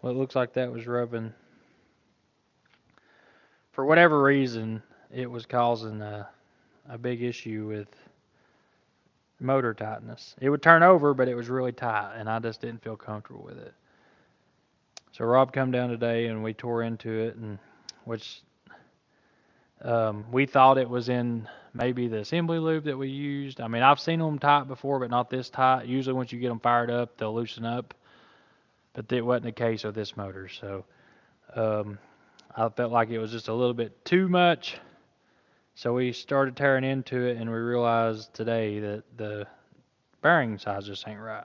A: Well, it looks like that was rubbing. For whatever reason, it was causing a big issue with motor tightness. It would turn over, but it was really tight, and I just didn't feel comfortable with it. So Rob come down today, and we tore into it, and which we thought it was in maybe the assembly lube that we used. I mean, I've seen them tight before, but not this tight. Usually once you get them fired up, they'll loosen up, but that wasn't the case with this motor. So I felt like it was just a little bit too much. So we started tearing into it, and we realized today that the bearing size just ain't right.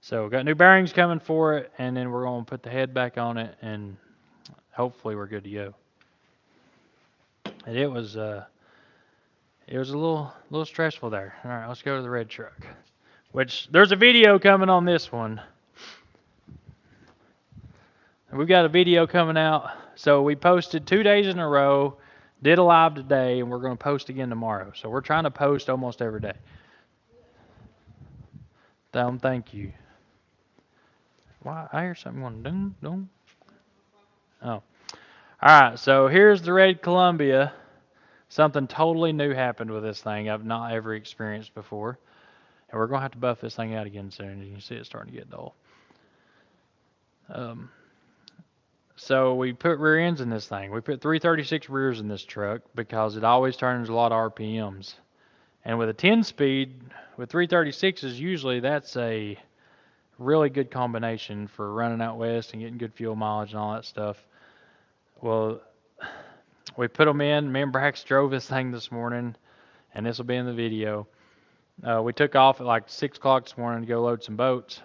A: So got new bearings coming for it, and then we're going to put the head back on it, and hopefully we're good to go. And it was a little stressful there. All right, let's go to the red truck. Which there's a video coming on this one. We've got a video coming out. So we posted 2 days in a row, did a live today, and we're going to post again tomorrow. So we're trying to post almost every day. Thank you. Why? I hear something going ding, dong. Oh. All right, so here's the red Columbia. Something totally new happened with this thing I've not ever experienced before. And we're going to have to buff this thing out again soon. You can see it's starting to get dull. So we put rear ends in this thing. We put 336 rears in this truck because it always turns a lot of RPMs. And with a 10-speed, with 336s, usually that's a really good combination for running out west and getting good fuel mileage and all that stuff. Well, we put them in. Me and Brax drove this thing this morning, and this will be in the video. We took off at like 6 o'clock this morning to go load some boats.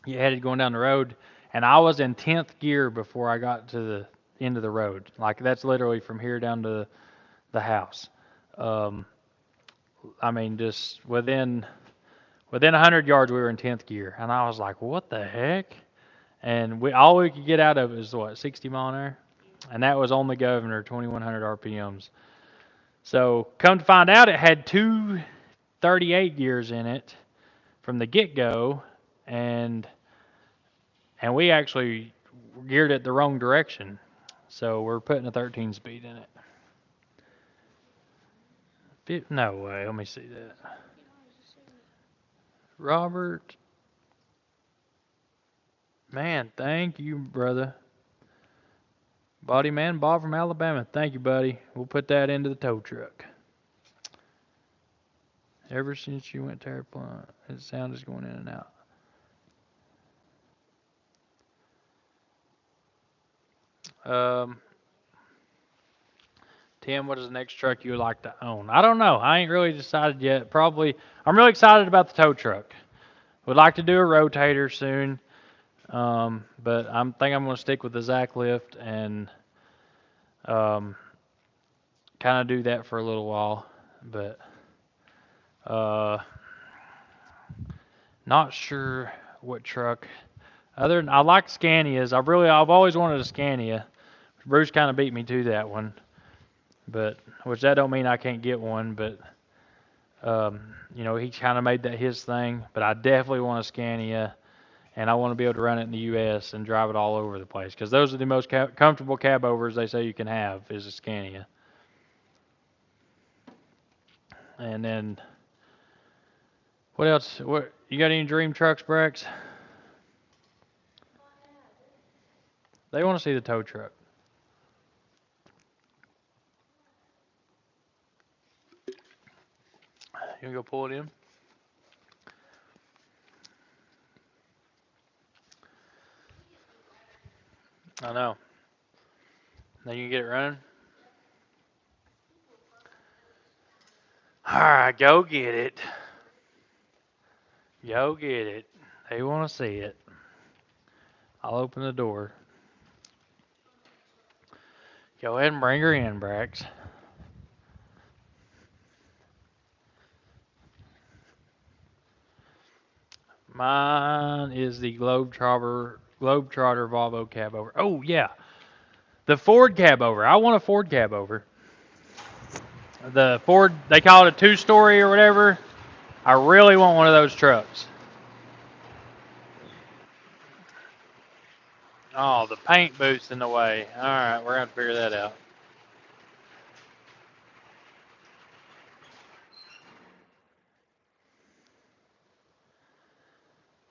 A: you headed going down the road, and I was in 10th gear before I got to the end of the road. Like that's literally from here down to the house. Um, I mean, just within 100 yards, we were in 10th gear, and I was like, "What the heck?" And all we could get out of it was what 60 mile an hour, and that was on the governor, 2100 RPMs. So come to find out, it had two 38 gears in it from the get go, and we actually geared it the wrong direction. So we're putting a 13 speed in it. No way. Let me see that. Robert, man, thank you, brother. Body Man Bob from Alabama. Thank you, buddy. We'll put that into the tow truck. Ever since you went to airplane, the sound is going in and out. Um, Tim, what is the next truck you would like to own? I don't know. I ain't really decided yet. Probably, I'm really excited about the tow truck. Would like to do a rotator soon, but think I'm going to stick with the Zack lift and kind of do that for a little while. But uh, not sure what truck. Other than I like Scanias. I've always wanted a Scania. Bruce kind of beat me to that one, but which that don't mean I can't get one. But he kind of made that his thing. But I definitely want a Scania, and I want to be able to run it in the U.S. and drive it all over the place because those are the most comfortable cab overs they say you can have is a Scania. And then what else? What you got any dream trucks, Brax? They want to see the tow truck. You gonna go pull it in? I know. Then you can get it running. All right, go get it. Go get it. They want to see it. I'll open the door. Go ahead and bring her in, Brax. Mine is the Globetrotter Volvo cab over. Oh yeah, the Ford cab over. I want a Ford cab over. The Ford, they call it a two-story or whatever. I really want one of those trucks. Oh, the paint boot's in the way. All right, we're gonna figure that out.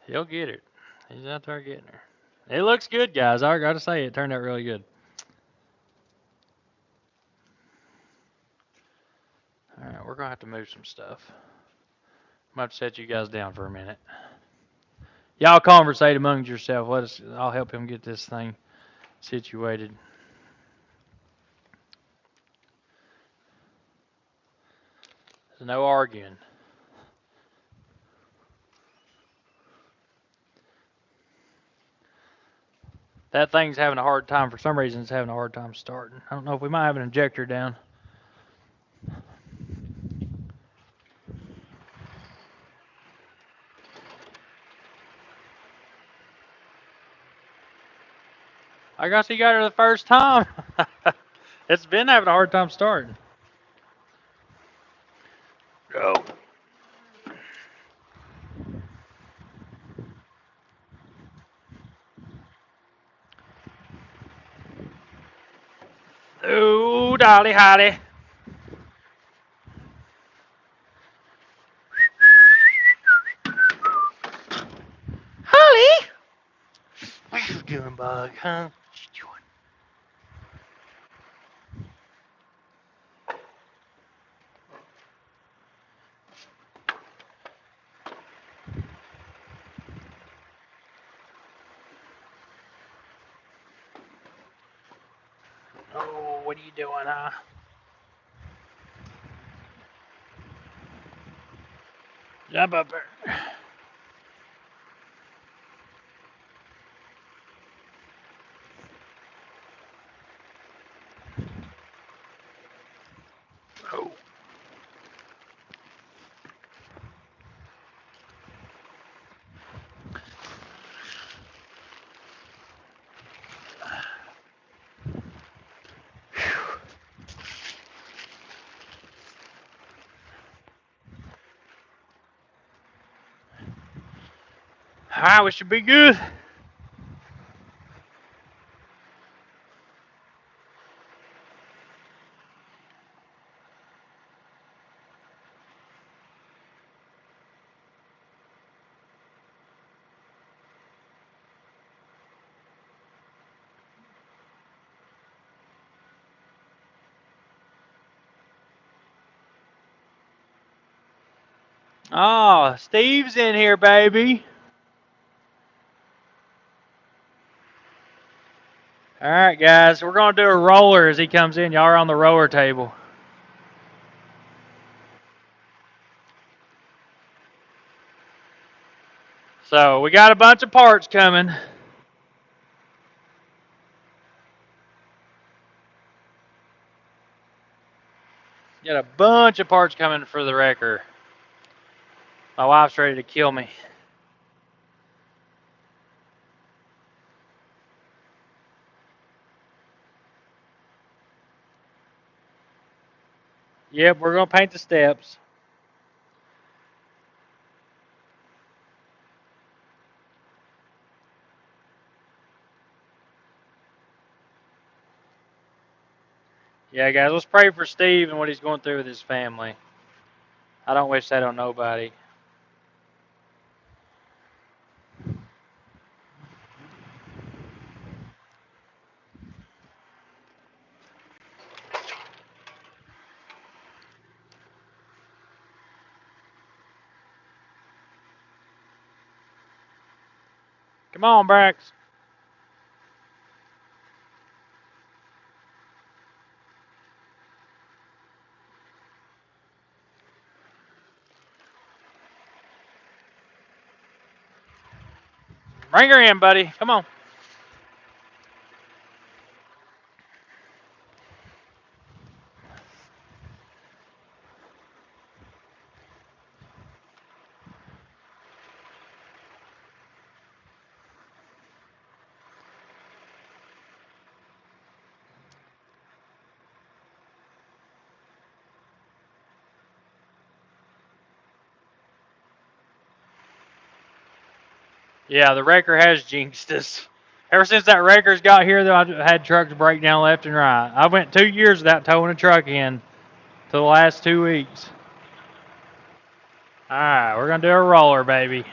A: He'll get it. He's out there getting her. It looks good, guys. I gotta say, it turned out really good. All right, we're gonna have to move some stuff. I'm gonna have to set you guys down for a minute. Y'all conversate amongst yourself. I'll help him get this thing situated. There's no arguing. That thing's having a hard time. For some reason, it's having a hard time starting. I don't know if we might have an injector down. I guess he got her the first time. It's been having a hard time starting. Go. Ooh, dolly holly. Holly! What you doing, bug, huh? What you doing? Oh, what are you doing, huh? Jump up there. Alright, we should be good. Oh, Steve's in here, baby. Alright, guys, we're going to do a roller as he comes in. Y'all are on the roller table. So, we got a bunch of parts coming. Got a bunch of parts coming for the wrecker. My wife's ready to kill me. Yep, we're going to paint the steps. Yeah, guys, let's pray for Steve and what he's going through with his family. I don't wish that on nobody. Come on, Brax. Bring her in, buddy. Come on. Yeah, the wrecker has jinxed us. Ever since that wrecker's got here, though, I've had trucks break down left and right. I went 2 years without towing a truck in to the last 2 weeks. All right, we're going to do a roller, baby.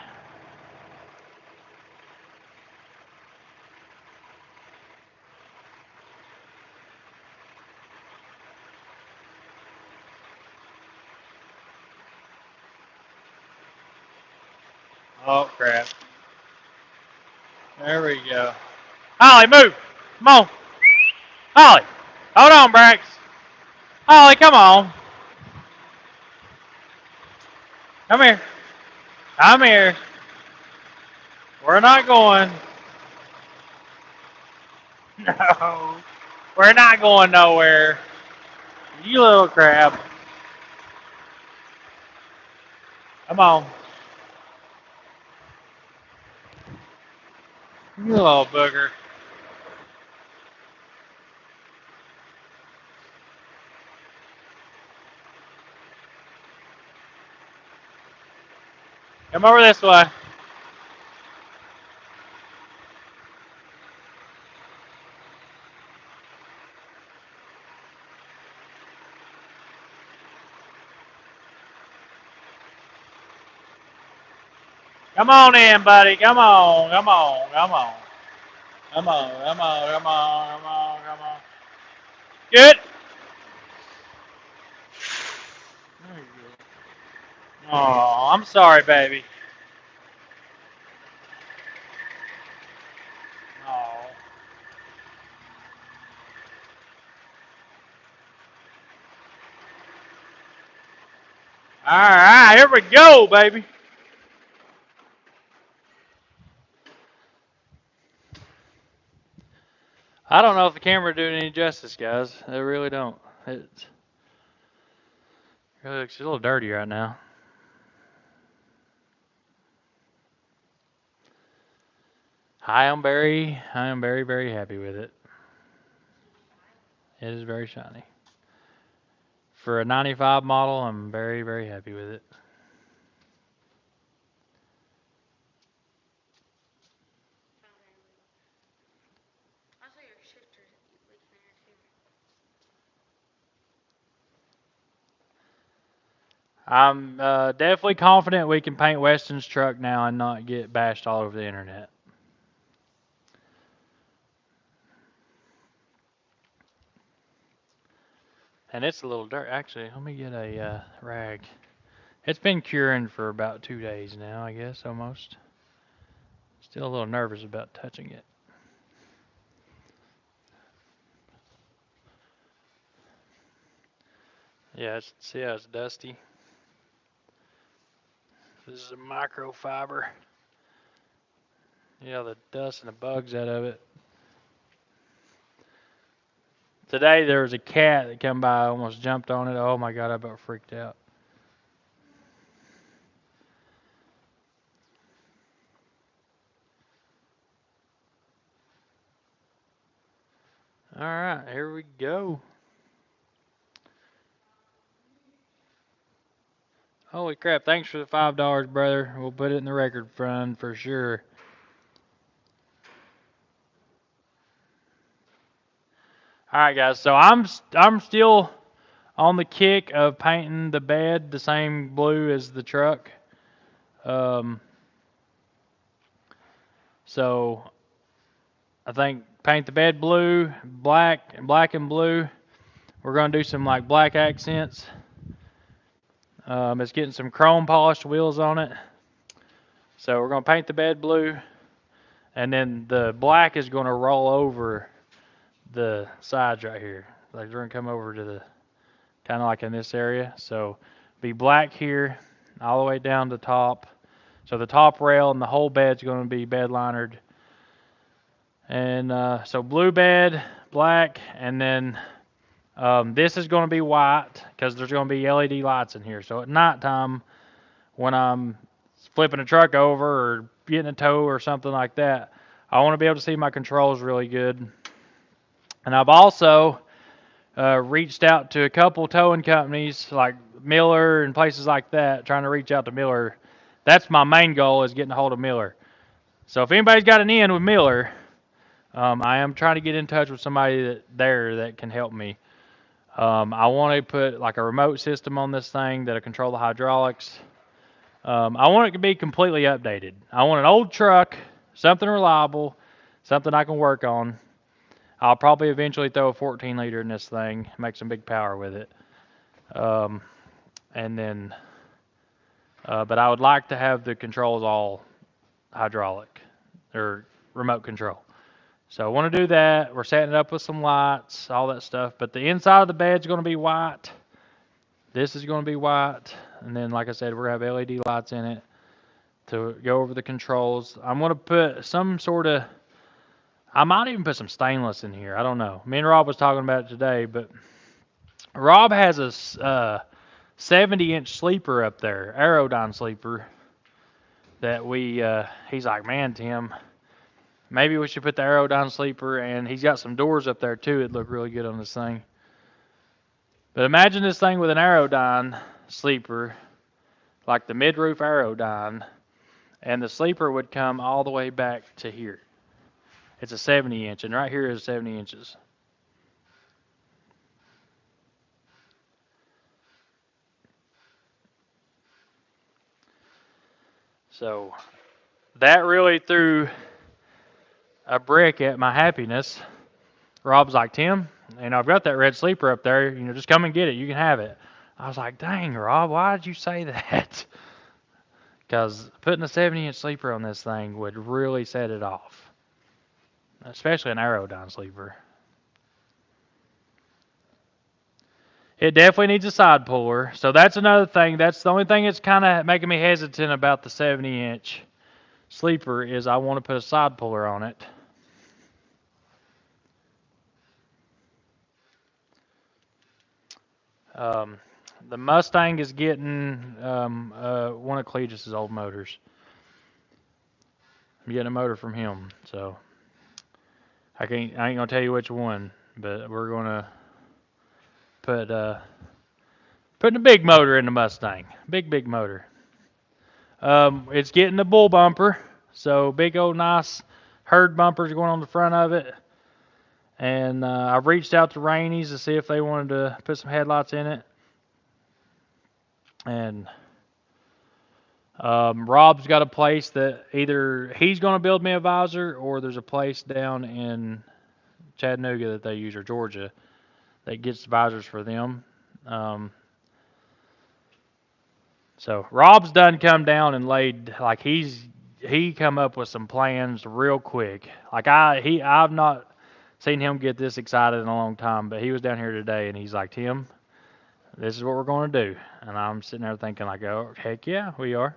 A: Oh, crap. There we go. Ollie, move. Come on. Ollie. Hold on, Brax. Ollie, come on. Come here. Come here. We're not going. No. We're not going nowhere. You little crab. Come on. You little booger. Come over this way. Come on in, buddy. Come on. Come on. Come on. Come on. Come on. Come on. Come on. Come on. Good. There you go. Oh, I'm sorry, baby. Oh. All right, here we go, baby. I don't know if the camera doing any justice, guys. They really don't. It really looks a little dirty right now. I am very, very happy with it. It is very shiny. For a 95 model, I'm very, very happy with it. I'm definitely confident we can paint Weston's truck now and not get bashed all over the internet. And it's a little dirt. Actually, let me get a rag. It's been curing for about 2 days now, I guess, almost. Still a little nervous about touching it. Yeah, see how it's dusty? This is a microfiber. You know, the dust and the bugs out of it. Today there was a cat that come by, almost jumped on it. Oh my God, I about freaked out. All right, here we go. Holy crap, thanks for the $5, brother. We'll put it in the record fund for sure. All right, guys. So I'm still on the kick of painting the bed the same blue as the truck. Um, so I think paint the bed blue, black and blue. We're gonna do some like black accents. It's getting some chrome polished wheels on it. So we're gonna paint the bed blue, and then the black is gonna roll over the sides right here. Like we're gonna come over to the kind of like in this area. So be black here, all the way down to the top. So the top rail and the whole bed's going to be bed linered. And so blue bed, black, and then this is going to be white because there's going to be LED lights in here. So at nighttime, when I'm flipping a truck over or getting a tow or something like that, I want to be able to see my controls really good. And I've also reached out to a couple towing companies like Miller and places like that, trying to reach out to Miller. That's my main goal, is getting a hold of Miller. So if anybody's got an in with Miller, I am trying to get in touch with somebody that can help me. I want to put like a remote system on this thing that'll control the hydraulics. I want it to be completely updated. I want an old truck, something reliable, something I can work on. I'll probably eventually throw a 14 liter in this thing, make some big power with it. And then, but I would like to have the controls all hydraulic or remote control. So I want to do that. We're setting it up with some lights, all that stuff. But the inside of the bed's going to be white. This is going to be white. And then, like I said, we're going to have LED lights in it to go over the controls. I'm going to put some sort of, I might even put some stainless in here. I don't know. Me and Rob was talking about it today, but Rob has a 70-inch sleeper up there, Aerodyne sleeper, that he's like, man, Tim, maybe we should put the Aerodyne sleeper, and he's got some doors up there too. It'd look really good on this thing. But imagine this thing with an Aerodyne sleeper, like the mid-roof Aerodyne, and the sleeper would come all the way back to here. It's a 70-inch, and right here is 70 inches. So that really threw a brick at my happiness. Rob's like, Tim, I've got that red sleeper up there. Just come and get it. You can have it. I was like, dang, Rob, why did you say that? Because putting a 70-inch sleeper on this thing would really set it off, especially an Aerodyne sleeper. It definitely needs a side puller. So that's another thing. That's the only thing that's kind of making me hesitant about the 70-inch sleeper is I want to put a side puller on it. The Mustang is getting one of Cletus's old motors. I'm getting a motor from him, so I ain't gonna tell you which one, but we're gonna putting a big motor in the Mustang, big motor. It's getting a bull bumper, so big old nice herd bumpers going on the front of it. And I've reached out to Rainey's to see if they wanted to put some headlights in it. And Rob's got a place that either he's going to build me a visor, or there's a place down in Chattanooga that they use, or Georgia, that gets visors for them. Um, so Rob's done come down and laid, like, he come up with some plans real quick. Like I've not seen him get this excited in a long time, but he was down here today and he's like, Tim, this is what we're going to do. And I'm sitting there thinking like, oh heck yeah, we are.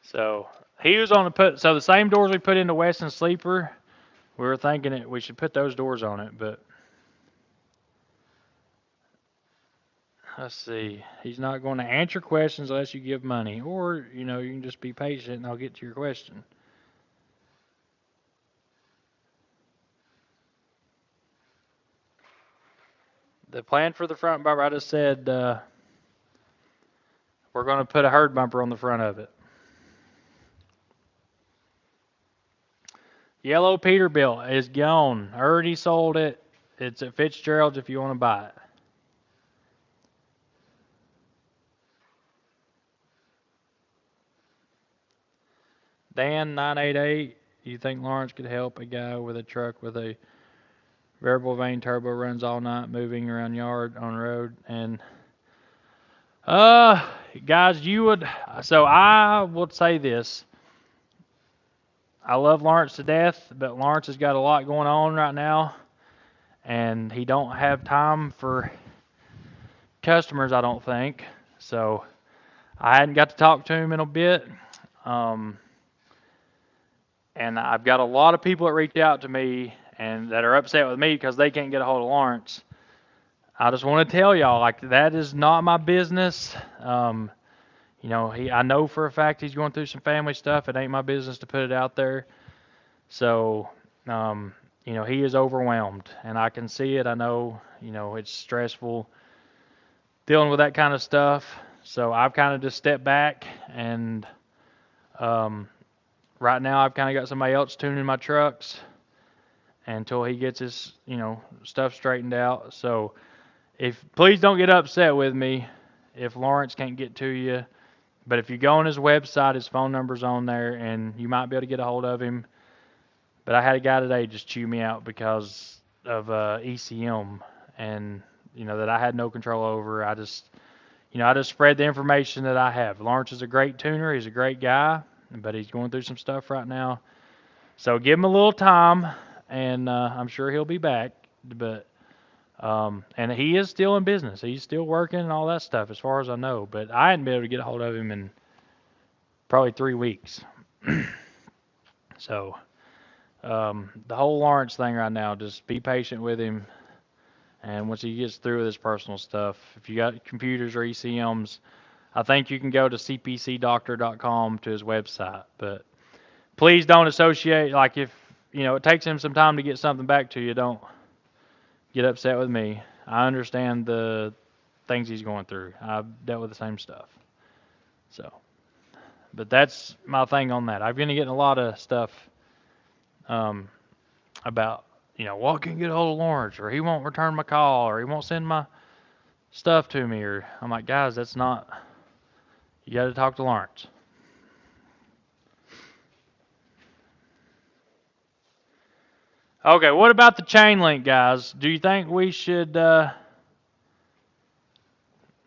A: So he was on the same doors we put into Weston Sleeper. We were thinking we should put those doors on it, but let's see. He's not going to answer questions unless you give money, or you can just be patient and I'll get to your question. The plan for the front bumper, I just said we're going to put a herd bumper on the front of it. Yellow Peterbilt is gone. Already sold it. It's at Fitzgerald's if you want to buy it. Dan 988, you think Lawrence could help a guy with a truck with a variable vane turbo runs all night moving around yard on road? And guys, so I would say this. I love Lawrence to death, but Lawrence has got a lot going on right now, and he don't have time for customers, I don't think. So I hadn't got to talk to him in a bit. Um, and I've got a lot of people that reach out to me and that are upset with me because they can't get a hold of Lawrence. I just want to tell y'all, like, that is not my business. I know for a fact he's going through some family stuff. It ain't my business to put it out there. So, he is overwhelmed, and I can see it. I know, it's stressful dealing with that kind of stuff. So I've kind of just stepped back, and right now I've kind of got somebody else tuning my trucks until he gets his, stuff straightened out. So please don't get upset with me if Lawrence can't get to you. But if you go on his website, his phone number's on there, and you might be able to get a hold of him. But I had a guy today just chew me out because of ECM, and that I had no control over. I just spread the information that I have. Lawrence is a great tuner. He's a great guy, but he's going through some stuff right now. So give him a little time, and I'm sure he'll be back. But and he is still in business. He's still working and all that stuff, as far as I know. But I hadn't been able to get a hold of him in probably 3 weeks. So the whole Lawrence thing right now, just be patient with him. And once he gets through with his personal stuff, if you got computers or ECMs, I think you can go to cpcdoctor.com to his website. But please don't associate, like, if it takes him some time to get something back to you, don't get upset with me. I understand the things he's going through. I've dealt with the same stuff. So, but that's my thing on that. I've been getting a lot of stuff about, well, I can't get a hold of Lawrence, or he won't return my call, or he won't send my stuff to me, or I'm like, guys, that's not, you got to talk to Lawrence. Okay, what about the chain link, guys? Do you think we should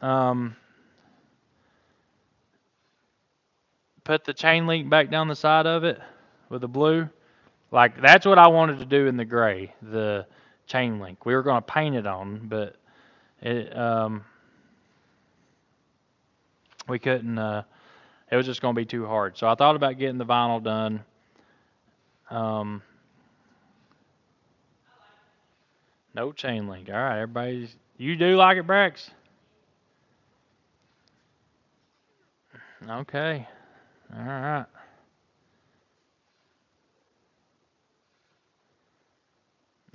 A: um, put the chain link back down the side of it with the blue? Like, that's what I wanted to do in the gray, the chain link. We were going to paint it on, but it we couldn't. It was just going to be too hard. So I thought about getting the vinyl done. Um, no chain link. All right, everybody. You do like it, Brax? Okay. All right.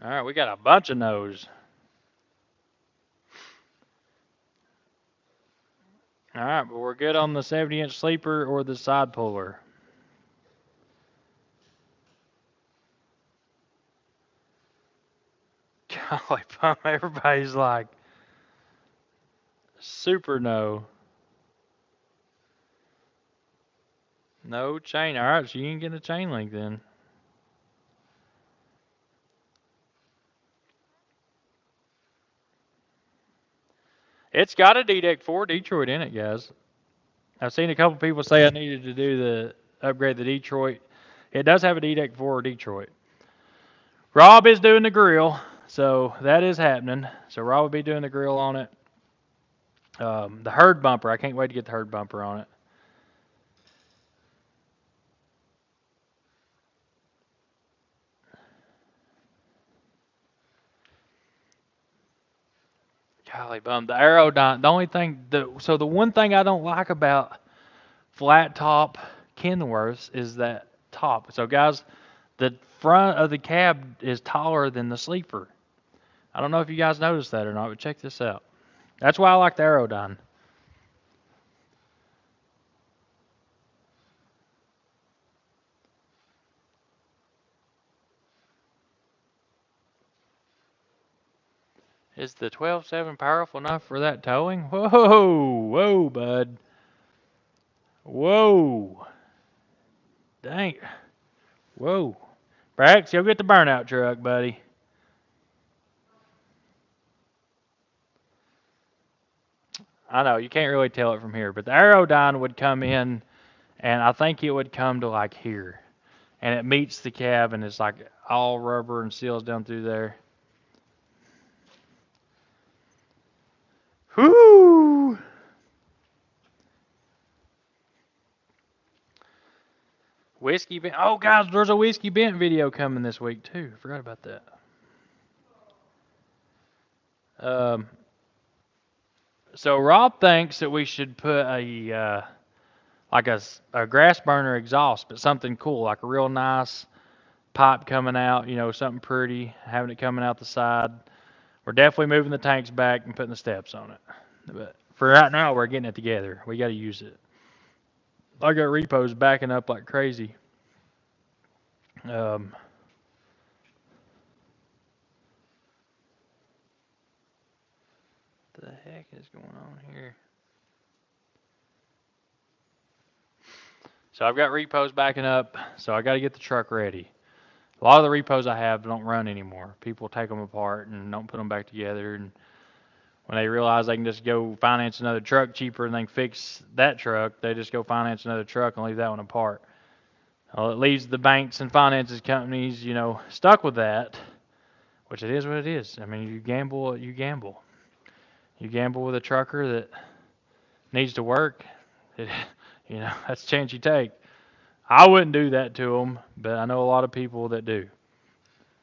A: All right, we got a bunch of no's. All right, but we're good on the 70-inch sleeper or the side puller. Golly, bum. Everybody's like, super no. No chain. All right, so you ain't getting a chain link then. It's got a D-Deck 4 Detroit in it, guys. I've seen a couple people say I needed to do the upgrade the Detroit. It does have a D-Deck 4 Detroit. Rob is doing the grill, so that is happening. So Rob will be doing the grill on it. The herd bumper, I can't wait to get the herd bumper on it. Golly bum, the aerodyne. The only thing, the one thing I don't like about flat top Kenworths is that top. So guys, the front of the cab is taller than the sleeper. I don't know if you guys noticed that or not, but check this out. That's why I like the aerodyne. Is the 12.7 powerful enough for that towing? Whoa, whoa, bud. Whoa. Dang. Whoa. Brax, you'll get the burnout truck, buddy. I know, you can't really tell it from here, but the aerodyne would come in, and I think it would come to like here. And it meets the cab, and it's like all rubber and seals down through there. Whoo! Whiskey Bent. Oh, guys, there's a Whiskey Bent video coming this week, too. Forgot about that. Um, so Rob thinks that we should put like a grass burner exhaust, but something cool, like a real nice pipe coming out, something pretty, having it coming out the side. We're definitely moving the tanks back and putting the steps on it. But for right now, we're getting it together. We got to use it. I got repos backing up like crazy. Um, the heck is going on here? So I've got repos backing up, so I got to get the truck ready. A lot of the repos I have don't run anymore. People take them apart and don't put them back together, and when they realize they can just go finance another truck cheaper and they can fix that truck, they just go finance another truck and leave that one apart. Well, it leaves the banks and finances companies, stuck with that, which it is what it is. I mean, you gamble, you gamble. You gamble with a trucker that needs to work. It, that's a chance you take. I wouldn't do that to them, but I know a lot of people that do.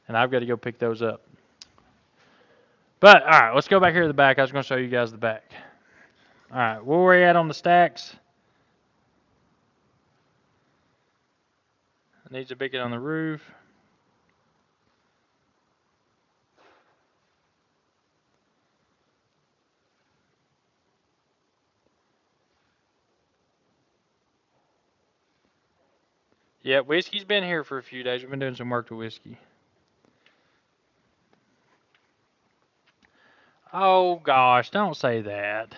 A: And I've got to go pick those up. But, all right, let's go back here to the back. I was going to show you guys the back. All right, where we at on the stacks? Needs a bicket on the roof. Yeah, whiskey's been here for a few days. We've been doing some work to whiskey. Oh, gosh, don't say that.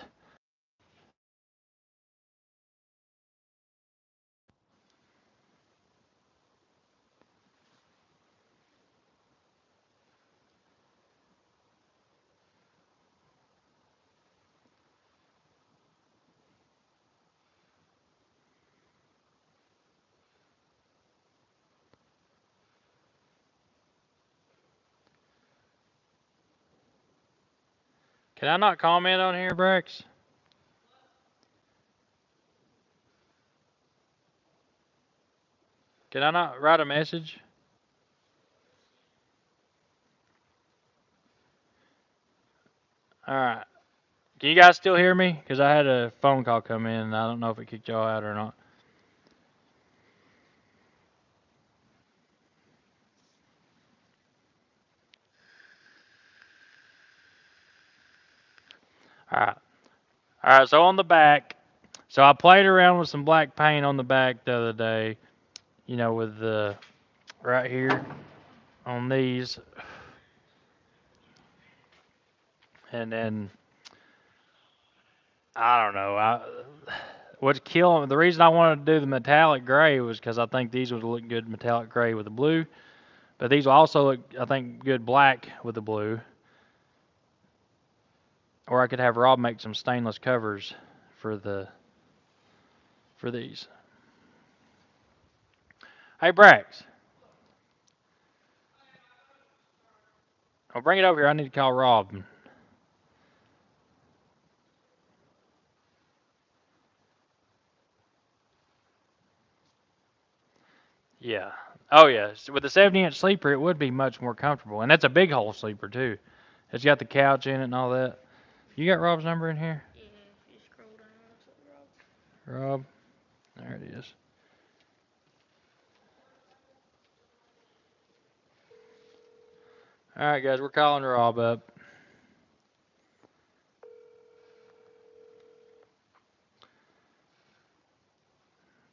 A: Can I not comment on here, Brax? Can I not write a message? All right. Can you guys still hear me? Because I had a phone call come in, and I don't know if it kicked y'all out or not. All right. All right, so on the back, so I played around with some black paint on the back the other day, with the right here on these. And then I don't know. What's killing the reason I wanted to do the metallic gray was because I think these would look good metallic gray with the blue, but these will also look, I think, good black with the blue. Or I could have Rob make some stainless covers for these. Hey Brax, I'll bring it over here. I need to call Rob. Yeah. Oh yeah. With the 70-inch sleeper, it would be much more comfortable, and that's a big hole sleeper too. It's got the couch in it and all that. You got Rob's number in here,
B: Yeah, if you scroll down, it's at Rob.
A: Rob? There it is. All right, guys, we're calling Rob up.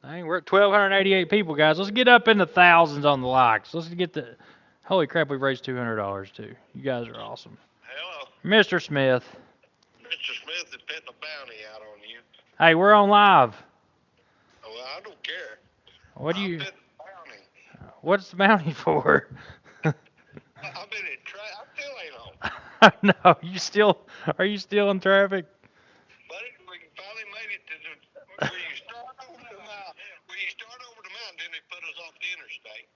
A: Dang, we're at 1,288 people, guys. Let's get up in the thousands on the likes. Let's get the. Holy crap, we've raised $200 too. You guys are awesome.
C: Hello.
A: Mr. Smith.
C: Mr. Smith is putting a bounty out on you.
A: Hey, we're on live.
C: Well, I don't care.
A: What do you?
C: I've been bounty.
A: What's the bounty for?
C: I've been in I still ain't home.
A: No, you still? Are you still in traffic?
C: Buddy, we finally made it to the where you start over the mountain. Where you start over the mountain, then they put us off the interstate.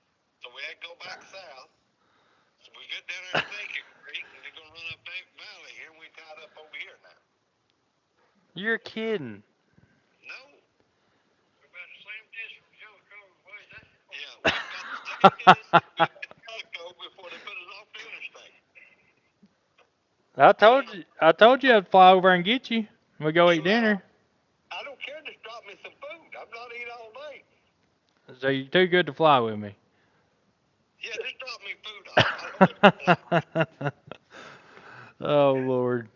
C: So we had to go back south. So we get down there to Thinking Creek, and they're gonna run up that valley here, and we tied up over here now.
A: You're kidding.
C: No. We're about the same distance from Jericho. What is that? Yeah, we're about the same distance before they put us off the interstate.
A: I told you I'd fly over and get you. We go eat dinner.
C: I don't care. Just drop me some food. I'm not eating all day.
A: So you're too good to fly with me.
C: Yeah, just drop me food.
A: Oh Lord.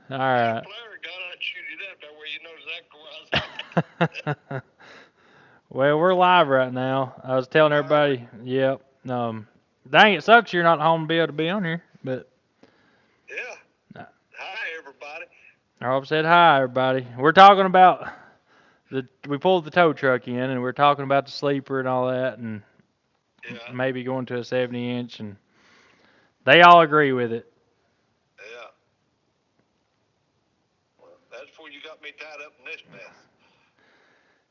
A: All right.
C: Flair got out shoot it up there where you know Zack was at.
A: Well, we're live right now. I was telling everybody. Yep. Dang, it sucks you're not home to be able to be on here, but.
C: Yeah. Hi, everybody.
A: Rob said hi, everybody. We're talking about we pulled the tow truck in, and we're talking about the sleeper and all that, and maybe going to a 70-inch, and they all agree with it.
C: Yeah. Well, that's before you got me tied up in this mess.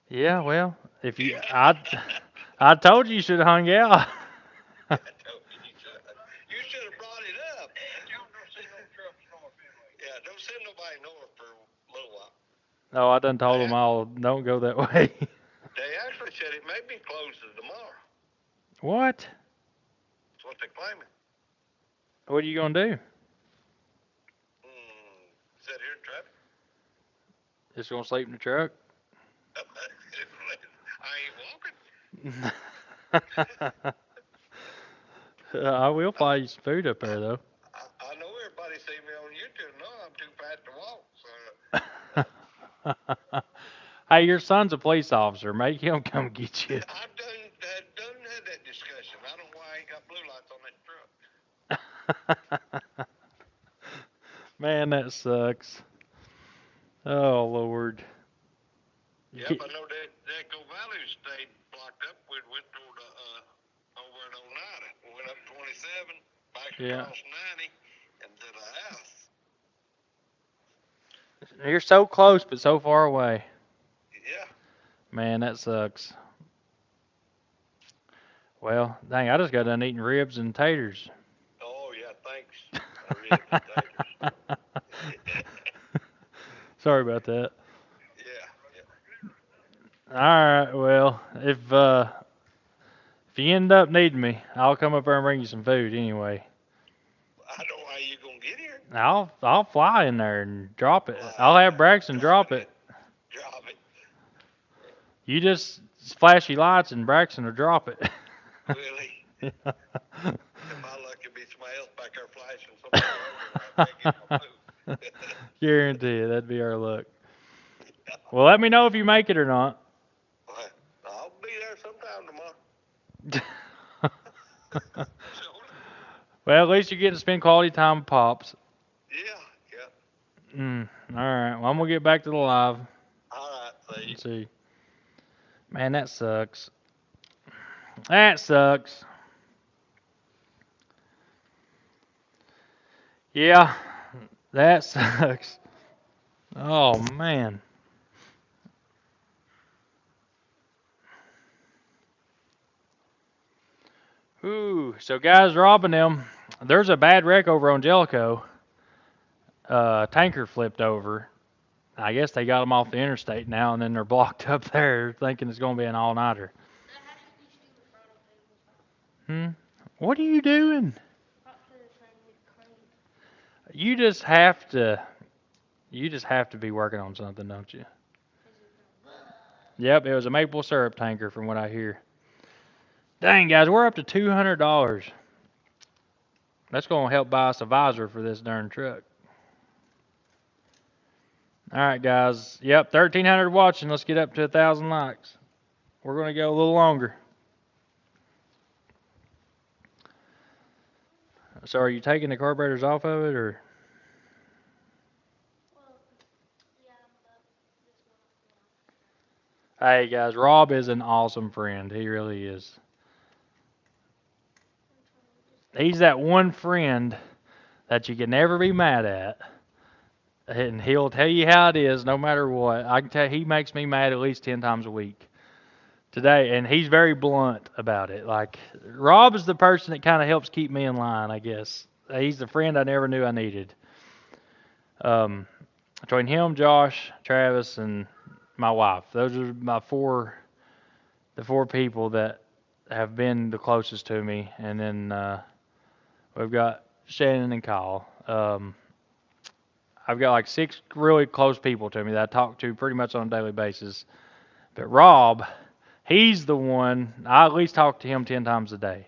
A: Yeah, well, if you, I told you should have hung out.
C: I told you should have brought it up. Don't send no trucks north anyway. Yeah, don't send nobody north for a little while.
A: No, I done told them all don't go that way.
C: They actually said it may be closed tomorrow.
A: What?
C: That's what they're claiming.
A: What are you gonna do?
C: Sit here in traffic.
A: Just gonna sleep in the truck?
C: I ain't walking.
A: I will fly you some food up there though.
C: I know everybody see me on YouTube. No, I'm too fat to walk. So.
A: Hey, your son's a police officer. Make him come get you.
C: I've done had that discussion. I don't know why I ain't got blue lights on that truck.
A: Man, that sucks. Oh Lord.
C: Yep, I know that Echo Valley stayed blocked up. We went toward over at 09. We went up 27, back across 90, and to the house.
A: You're so close, but so far away.
C: Yeah.
A: Man, that sucks. Well, dang, I just got done eating ribs and taters.
C: Oh, yeah, thanks. Ribs and taters.
A: Sorry about that.
C: Yeah.
A: All right, well, if you end up needing me, I'll come up there and bring you some food anyway.
C: I don't know how you gonna get here.
A: I'll fly in there and drop it. I'll have Braxton drop it.
C: Drop it.
A: You just flash your lights and Braxton will drop it.
C: Really? Yeah. If my luck could be somebody else back there flashing somebody over, I can't get my food.
A: Guarantee you, that'd be our luck. Well, let me know if you make it or not.
C: I'll be there sometime tomorrow.
A: Well, at least you're getting to spend quality time with Pops.
C: Yeah, yeah.
A: All right. Well, I'm gonna get back to the live.
C: All right, see.
A: Let's see. Man, that sucks. That sucks. Yeah, that sucks. Oh man. Ooh. So guys, robbing them. There's a bad wreck over on Jellicoe. Tanker flipped over. I guess they got them off the interstate now, and then they're blocked up there, thinking it's gonna be an all-nighter. Hmm. What are you doing? You just have to. You just have to be working on something, don't you? Yep, it was a maple syrup tanker, from what I hear. Dang, guys, we're up to $200. That's gonna help buy us a visor for this darn truck. All right, guys. Yep, 1,300 watching. Let's get up to 1,000 likes. We're gonna go a little longer. So, are you taking the carburetors off of it, or? Hey, guys, Rob is an awesome friend. He really is. He's that one friend that you can never be mad at, and he'll tell you how it is, no matter what. I can tell he makes me mad at least 10 times a week. Today, and he's very blunt about it. Like, Rob is the person that kind of helps keep me in line, I guess. He's the friend I never knew I needed. Um, Between him, Josh, Travis, and my wife, those are the four people that have been the closest to me. And then we've got Shannon and Kyle. I've got like 6 really close people to me that I talk to pretty much on a daily basis. But Rob, he's the one, I at least talk to him 10 times a day.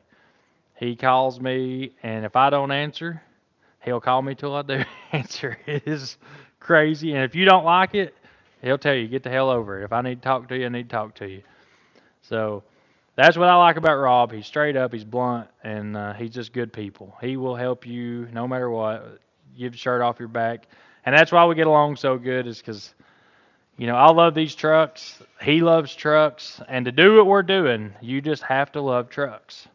A: He calls me, and if I don't answer, he'll call me till I do answer. It is crazy. And if you don't like it, he'll tell you, get the hell over it. If I need to talk to you, I need to talk to you. So that's what I like about Rob. He's straight up, he's blunt, and he's just good people. He will help you no matter what, give the shirt off your back. And that's why we get along so good, is because I love these trucks. He loves trucks. And to do what we're doing, you just have to love trucks.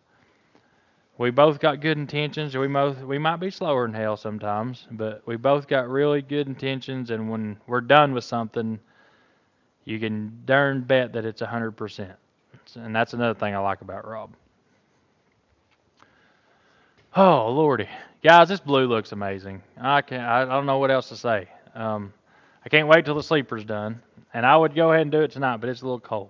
A: We both got good intentions. We might be slower than hell sometimes, but we both got really good intentions. And when we're done with something, you can darn bet that it's 100%. And that's another thing I like about Rob. Oh Lordy, guys, this blue looks amazing. I don't know what else to say. I can't wait till the sleeper's done. And I would go ahead and do it tonight, but it's a little cold.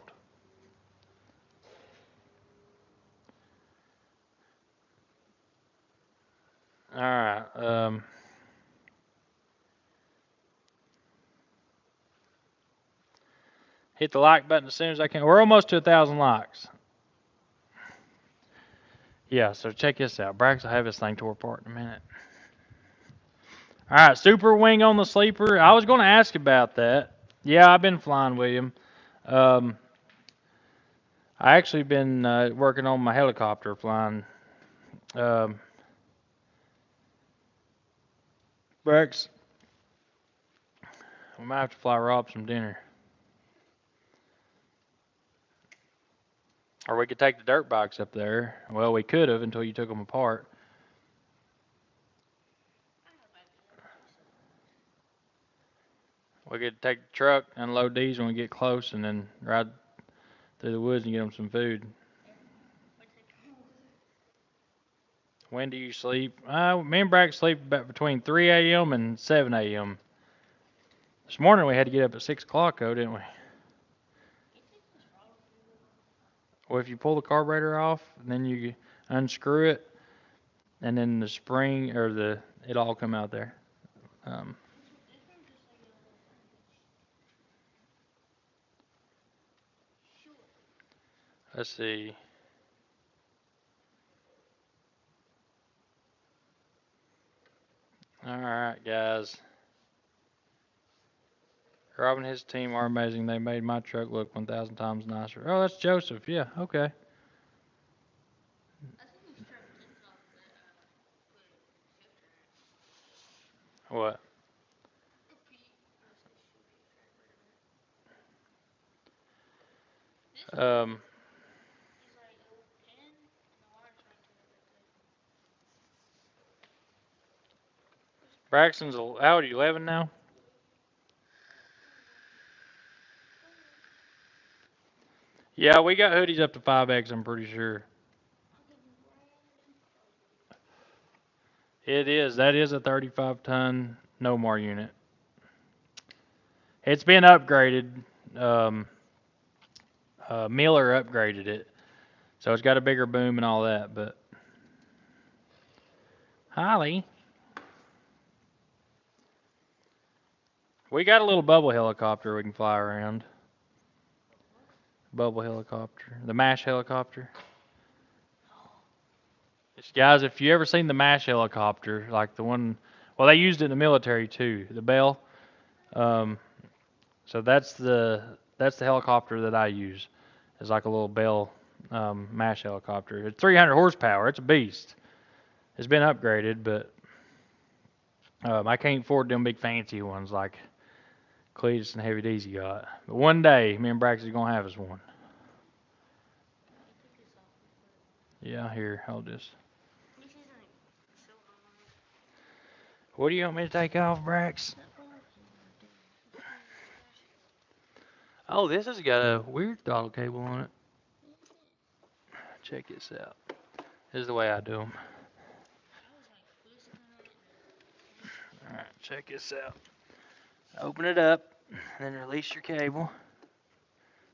A: All right. Hit the like button as soon as I can. We're almost to 1,000 likes. Yeah, so check this out. Brax will have this thing tore apart in a minute. All right, super wing on the sleeper. I was going to ask about that. Yeah, I've been flying with him. Um, I actually been working on my helicopter flying. Um, Brax, we might have to fly Rob some dinner. Or we could take the dirt bikes up there. Well, we could have until you took them apart. We could take the truck, unload these when we get close, and then ride through the woods and get them some food. When do you sleep? Me and Brax sleep about between 3 a.m. and 7 a.m. This morning we had to get up at 6 o'clock, though, didn't we? Well, if you pull the carburetor off, then you unscrew it, and then the spring or it'll all come out there. Um, let's see. All right, guys. Rob and his team are amazing. They made my truck look 1,000 times nicer. Oh, that's Joseph. Yeah, okay. What? Um,
B: He's like 10, and the water's like 10 over
A: Braxton's how old are you? 11 now. Yeah, we got hoodies up to 5X. I'm pretty sure. It is. That is a 35-ton no more unit. It's been upgraded. Um, Miller upgraded it, so it's got a bigger boom and all that. But Holly, we got a little bubble helicopter we can fly around. Bubble helicopter, the MASH helicopter. Guys, if you ever seen the MASH helicopter, like the one, well, they used it in the military too. The Bell. Um, so that's the helicopter that I use. It's like a little Bell MASH helicopter. It's 300 horsepower. It's a beast. It's been upgraded, but I can't afford them big fancy ones like Cletus and Heavy Deezy got. But one day, me and Brax is gonna have us one. Yeah, here, hold this. What do you want me to take off, Brax? Oh, this has got a weird throttle cable on it. Check this out. This is the way I do them. Alright, check this out. Open it up, then release your cable.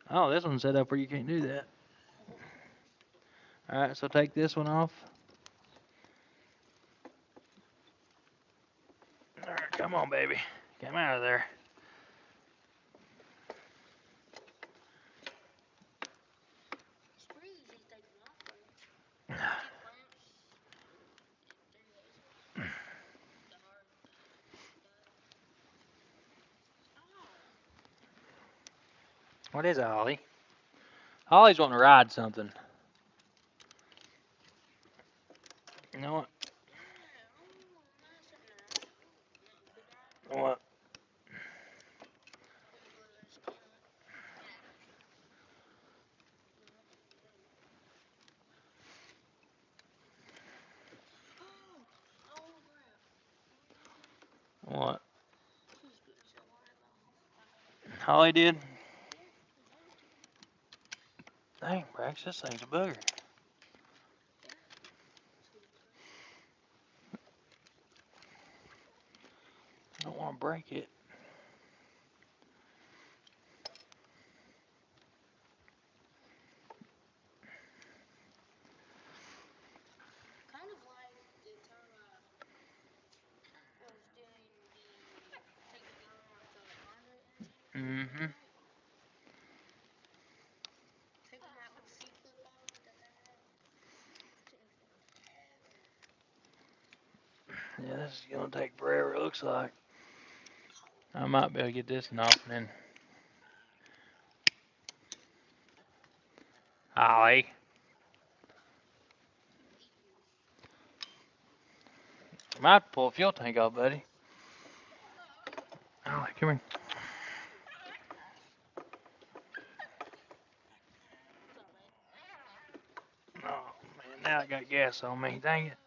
A: Oh, this one's set up where you can't do that. Alright, so take this one off. Alright, come on, baby. Come out of there. What is it, Holly? Holly's wanting to ride something. You know what? What? What? Holly did? Dang, Brax, this thing's a booger. I don't want to break it. Mm-hmm. Yeah, this is gonna take forever, it looks like. I might be able to get this one off and then. Holly. Might pull a fuel tank off, buddy. Holly, come here. Oh, man, now I got gas on me. Dang it.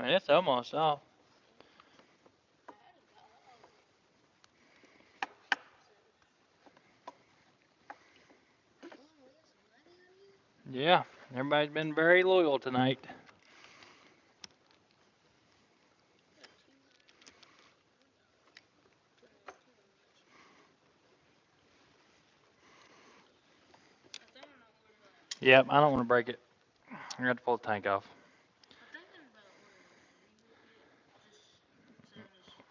A: I mean, it's almost off. Yeah, everybody's been very loyal tonight. Yep, I don't want to break it. I got to pull the tank off.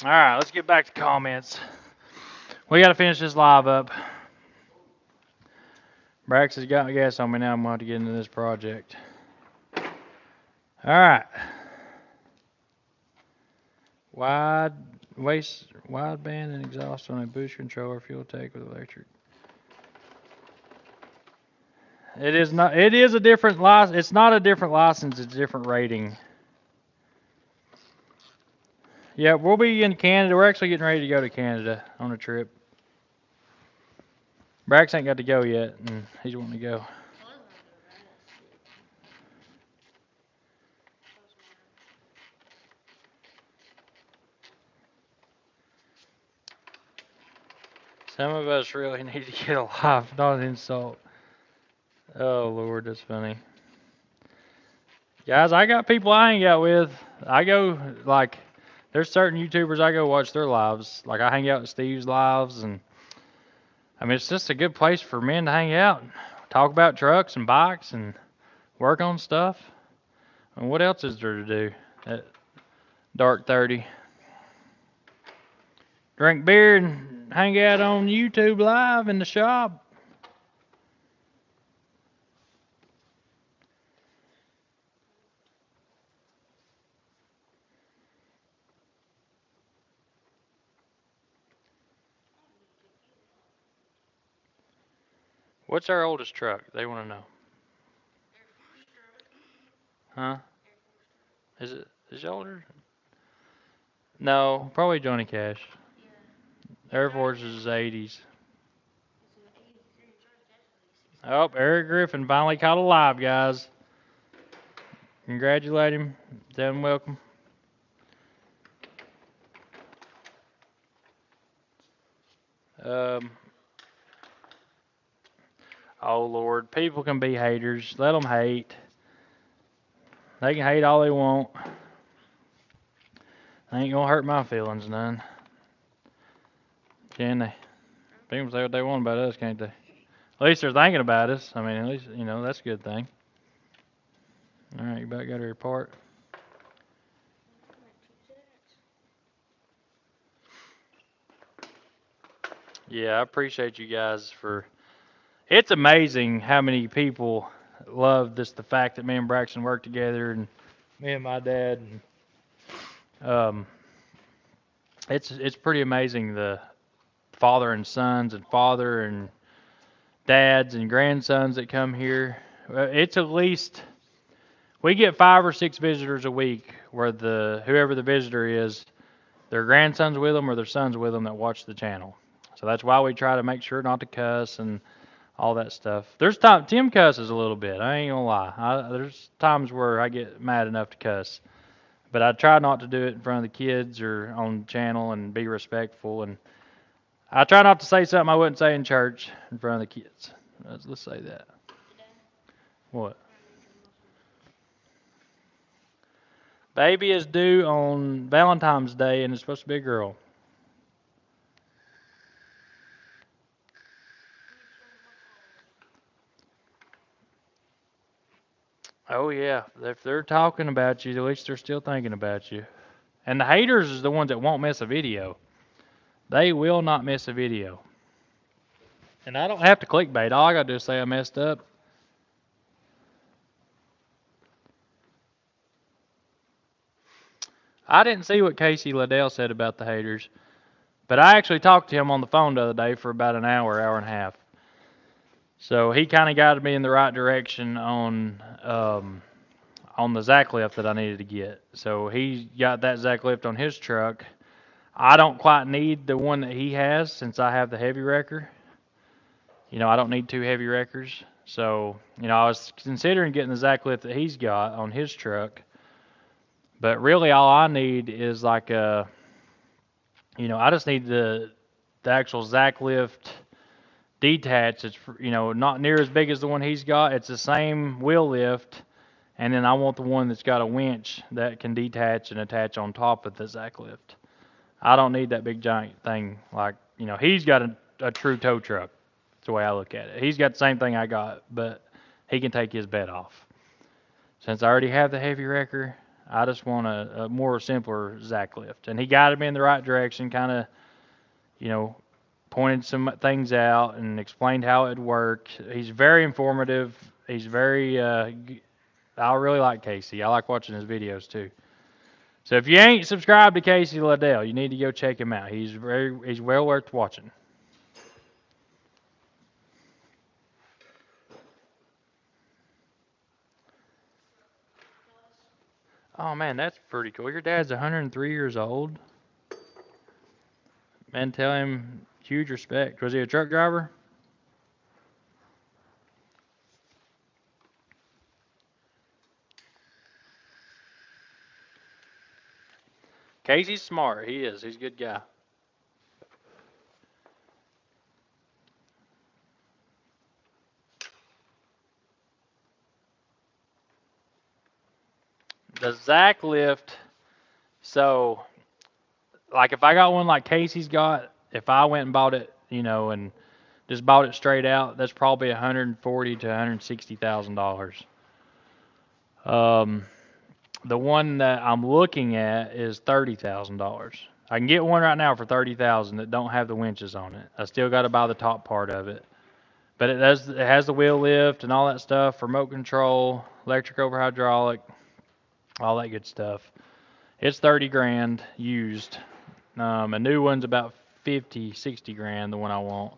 A: All right, let's get back to comments. We got to finish this live up. Brax has got gas on me now. I'm going to have to get into this project. All right. Wide wide band and exhaust on a boost controller, fuel tank with electric. It is not. It is a different license. It's not a different license. It's a different rating. Yeah, we'll be in Canada. We're actually getting ready to go to Canada on a trip. Brax ain't got to go yet, and he's wanting to go. Some of us really need to get alive, not an insult. Oh Lord, that's funny. Guys, I got people I hang out with. I go like there's certain YouTubers I go watch their lives. Like I hang out with Steve's lives, and I mean it's just a good place for men to hang out, and talk about trucks and bikes, and work on stuff. And what else is there to do at dark 30? Drink beer and hang out on YouTube live in the shop. What's our oldest truck? They want to know. Huh? Is it older? No, probably Johnny Cash. Air Force is 80s. Oh, Eric Griffin finally caught alive, guys. Congratulate him. Tell him welcome. Um, oh Lord, people can be haters. Let them hate. They can hate all they want. They ain't gonna hurt my feelings none. Can they? People can say what they want about us, can't they? At least they're thinking about us. I mean, at least, that's a good thing. Alright, you about got her apart. Yeah, I appreciate you guys for. It's amazing how many people love the fact that me and Braxton work together, and me and my dad. And, it's pretty amazing the father and sons and father and dads and grandsons that come here. It's at least we get 5 or 6 visitors a week where whoever the visitor is, their grandsons with them or their sons with them that watch the channel. So that's why we try to make sure not to cuss and all that stuff. There's time Tim cusses a little bit. I ain't gonna lie. There's times where I get mad enough to cuss, but I try not to do it in front of the kids or on the channel and be respectful. And I try not to say something I wouldn't say in church in front of the kids. Let's say that. What? Baby is due on Valentine's Day and it's supposed to be a girl. Oh yeah, if they're talking about you, at least they're still thinking about you. And the haters is the ones that won't miss a video. They will not miss a video. And I don't have to clickbait. All I gotta do is say I messed up. I didn't see what Casey Liddell said about the haters, but I actually talked to him on the phone the other day for about an hour and a half. So he kind of guided me in the right direction on the Zack lift that I needed to get. So he got that Zack lift on his truck. I don't quite need the one that he has since I have the heavy wrecker. I don't need 2 heavy wreckers. So, I was considering getting the Zack lift that he's got on his truck. But really all I need is like I just need the actual Zack lift detached. It's, not near as big as the one he's got. It's the same wheel lift. And then I want the one that's got a winch that can detach and attach on top of the Zack lift. I don't need that big giant thing. Like, he's got a true tow truck. That's the way I look at it. He's got the same thing I got, but he can take his bed off. Since I already have the heavy wrecker, I just want a more simpler Zack lift. And he guided me in the right direction, kind of, pointed some things out and explained how it worked. He's very informative. He's very I really like Casey. I like watching his videos too. So if you ain't subscribed to Casey Liddell, you need to go check him out. He's well worth watching. Oh man, that's pretty cool. Your dad's 103 years old. Man, tell him huge respect. Was he a truck driver? Casey's smart. He is. He's a good guy. The Zack lift. So, like, if I got one like Casey's got, if I went and bought it, and just bought it straight out, that's probably 140 to 160,000 dollars. Um, the one that I'm looking at is $30,000. I can get one right now for 30,000 that don't have the winches on it. I still got to buy the top part of it, but it does. It has the wheel lift and all that stuff, remote control, electric over hydraulic, all that good stuff. It's 30 grand used. A new one's about 50, 60 grand, the one I want.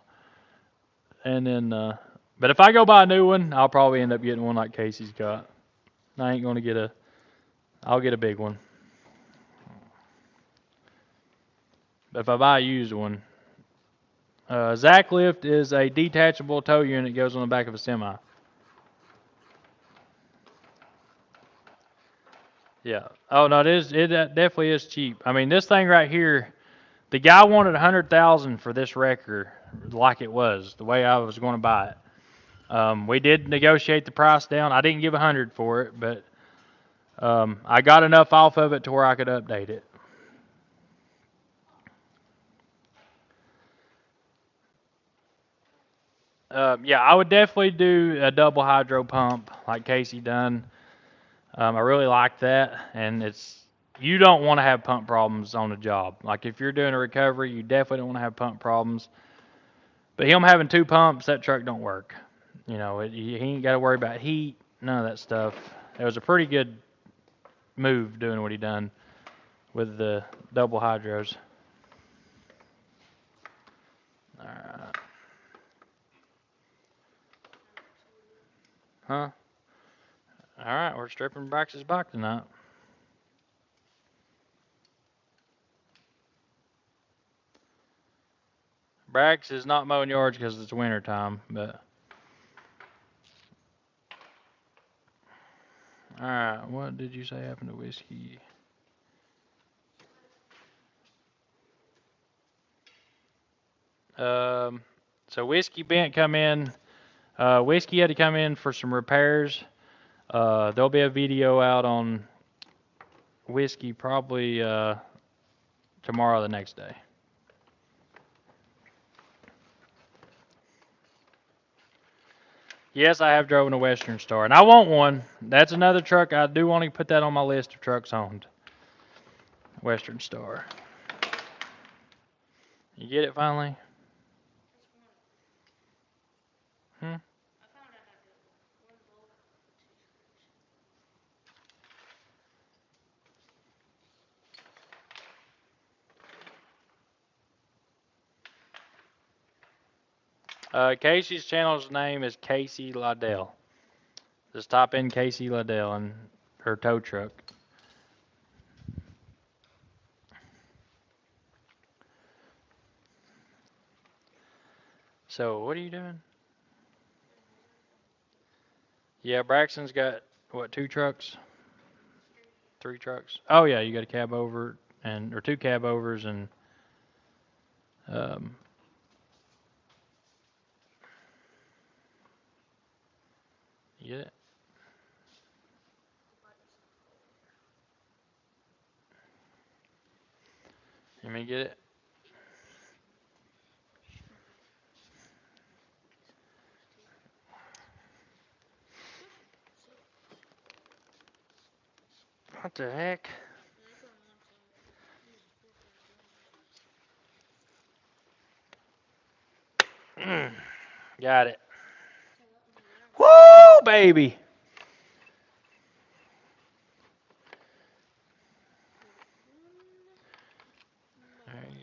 A: And then, but if I go buy a new one, I'll probably end up getting one like Casey's got. I ain't gonna get I'll get a big one. But if I buy a used one, Zack lift is a detachable tow unit, goes on the back of a semi. Yeah. Oh no, it definitely is cheap. I mean, this thing right here, the guy wanted 100,000 for this wrecker, like it was the way I was going to buy it. We did negotiate the price down. I didn't give 100 for it, but I got enough off of it to where I could update it. Yeah, I would definitely do a double hydro pump like Casey done. I really like that, and you don't want to have pump problems on the job. Like if you're doing a recovery, you definitely don't want to have pump problems. But him having two pumps, that truck don't work. He ain't got to worry about heat, none of that stuff. It was a pretty good move doing what he done with the double hydros. All right. Huh? All right, we're stripping Brax's bike tonight. Brax is not mowing yards because it's winter time, but all right. What did you say happened to Whiskey? Um, so Whiskey Bent come in. Whiskey had to come in for some repairs. There'll be a video out on Whiskey probably tomorrow or the next day. Yes, I have driven a Western Star, and I want one. That's another truck. I do want to put that on my list of trucks owned. Western Star. You get it finally? Hmm? Casey's channel's name is Casey Liddell. Just type in Casey Liddell and her tow truck. So, what are you doing? Yeah, Braxton's got, what, two trucks? Three trucks? Oh, yeah, you got a cab over, or two cab overs, and, um, you get it? You mean get it? What the heck? Got it. Woo, baby!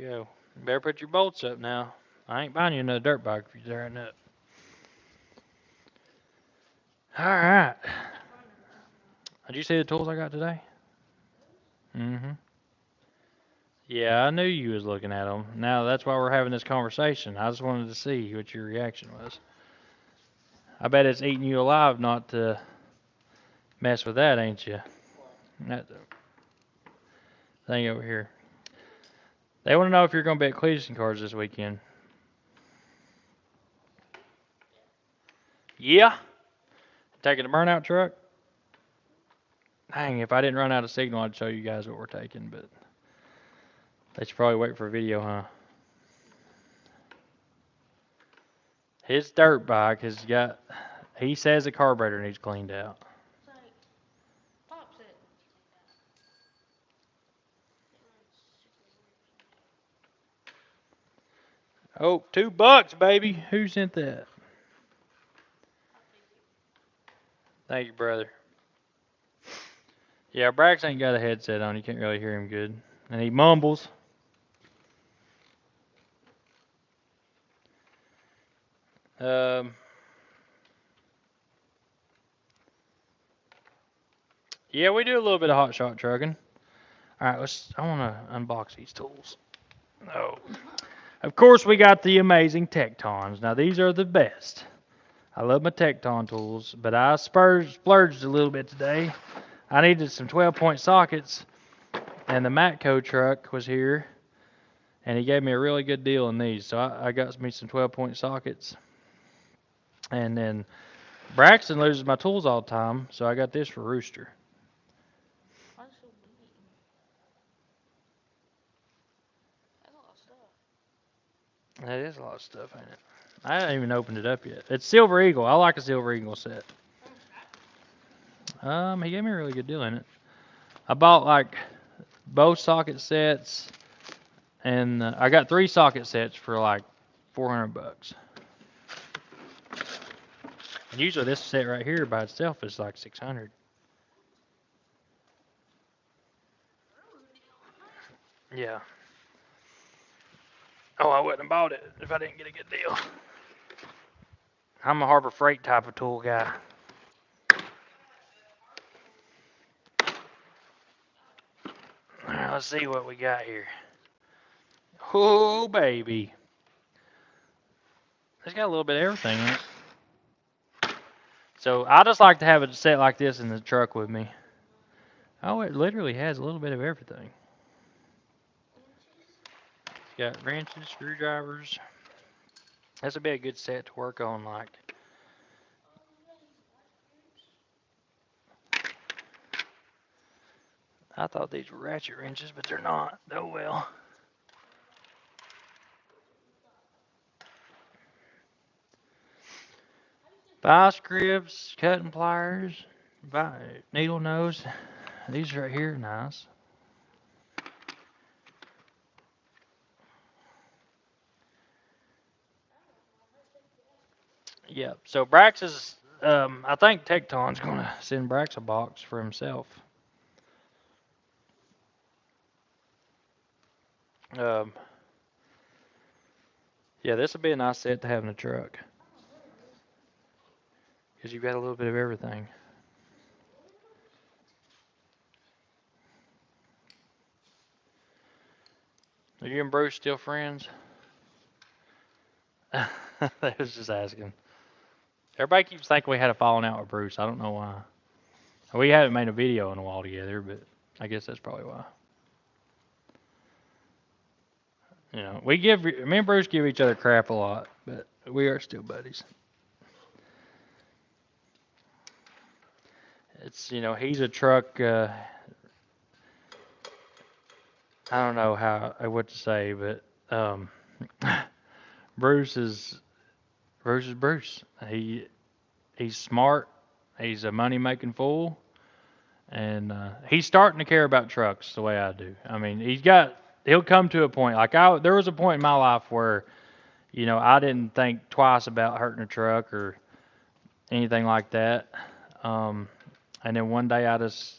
A: you go. You better put your bolts up now. I ain't buying you another dirt bike if you're tearing up. All right. Did you see the tools I got today? Mm-hmm. Yeah, I knew you was looking at them. Now that's why we're having this conversation. I just wanted to see what your reaction was. I bet it's eating you alive not to mess with that, ain't you? That thing over here. They want to know if you're going to be at Cleveland Cars this weekend. Yeah. Taking a burnout truck? Dang, if I didn't run out of signal, I'd show you guys what we're taking, but they should probably wait for a video, huh? His dirt bike has got, he says the carburetor needs cleaned out.
B: It's like, pops it.
A: Oh, $2, baby. Who sent that? Thank you, brother. Yeah, Brax ain't got a headset on. You can't really hear him good. And he mumbles. Yeah, we do a little bit of hot shot trucking. All right, I want to unbox these tools. Oh. Of course, we got the amazing Tectons. Now, these are the best. I love my Tecton tools, but I splurged a little bit today. I needed some 12-point sockets, and the Matco truck was here, and he gave me a really good deal on these. So I got me some 12-point sockets. And then Braxton loses my tools all the time, so I got this for Rooster.
B: Why is it so big? That's a lot of stuff.
A: That is a lot of stuff, ain't it? I haven't even opened it up yet. It's Silver Eagle. I like a Silver Eagle set. He gave me a really good deal in it. I bought like both socket sets, and I got 3 socket sets for like $400. And usually this set right here by itself is like $600. Yeah. Oh, I wouldn't have bought it if I didn't get a good deal. I'm a Harbor Freight type of tool guy. All right, let's see what we got here. Oh, baby. It's got a little bit of everything in it. So I just like to have it set like this in the truck with me. Oh, it literally has a little bit of everything. It's got wrenches, screwdrivers. This would be a good set to work on, like. I thought these were ratchet wrenches, but they're not. Oh well. Vice grips, cutting pliers, needle nose. These right here are nice. Yeah, so Brax is, I think Tecton's going to send Brax a box for himself. Um, yeah, this would be a nice set to have in the truck. Because you've got a little bit of everything. Are you and Bruce still friends? I was just asking. Everybody keeps thinking we had a falling out with Bruce. I don't know why. We haven't made a video in a while together, but I guess that's probably why. You know, me and Bruce give each other crap a lot, but we are still buddies. It's, he's a truck, I don't know what to say, but Bruce is Bruce. He's smart. He's a money making fool, and he's starting to care about trucks the way I do. I mean, he'll come to a point there was a point in my life where I didn't think twice about hurting a truck or anything like that. And then one day I just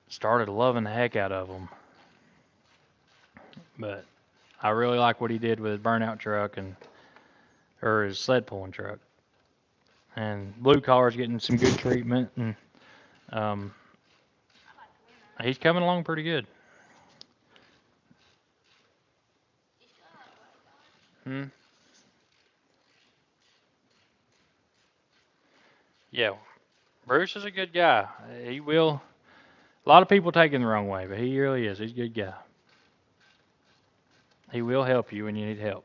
A: started loving the heck out of them. But I really like what he did with his burnout truck or his sled pulling truck. And blue collar's getting some good treatment, and um, he's coming along pretty good. Hmm. Yeah, Bruce is a good guy. He will. A lot of people take him the wrong way, but he really is. He's a good guy. He will help you when you need help.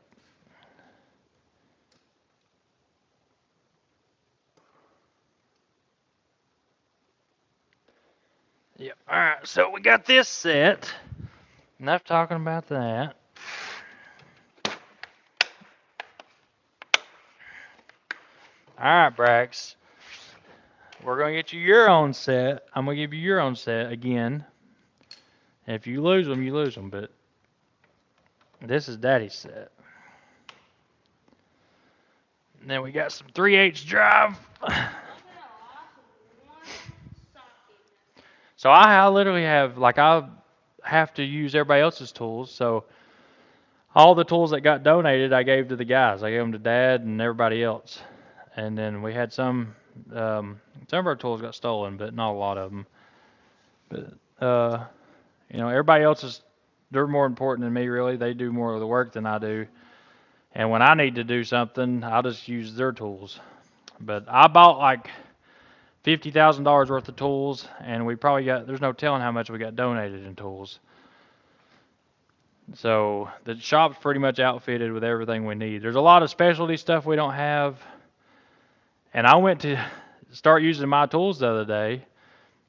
A: Yep. All right. So we got this set. Enough talking about that. All right, Brax. We're gonna get you your own set. I'm gonna give you your own set again. If you lose them, you lose them. But this is Daddy's set. And then we got some 3/8 drive. So I literally have I have to use everybody else's tools. So all the tools that got donated, I gave to the guys. I gave them to Dad and everybody else. And then we had some of our tools got stolen, but not a lot of them. But everybody else they're more important than me. Really, they do more of the work than I do. And when I need to do something, I'll just use their tools. But I bought like $50,000 worth of tools, and we probably there's no telling how much we got donated in tools. So the shop's pretty much outfitted with everything we need. There's a lot of specialty stuff we don't have. And I went to start using my tools the other day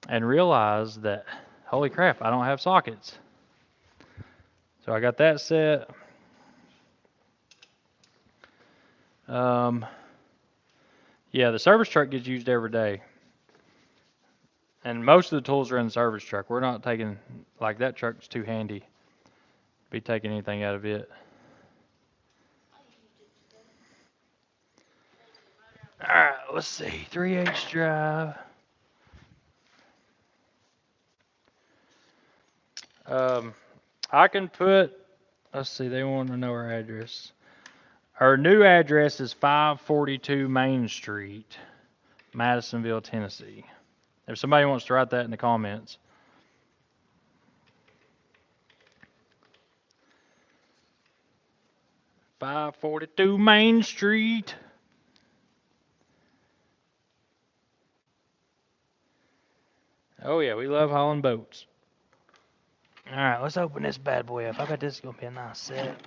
A: and realized that, holy crap, I don't have sockets. So I got that set. Yeah, the service truck gets used every day. And most of the tools are in the service truck. We're not taking, that truck's too handy to be taking anything out of it. Alright, let's see. 3/8 drive. I can put, let's see, they want to know our address. Our new address is 542 Main Street, Madisonville, Tennessee. If somebody wants to write that in the comments. "542 Main Street." Oh yeah, we love hauling boats. All right, let's open this bad boy up. I bet this is gonna be a nice set.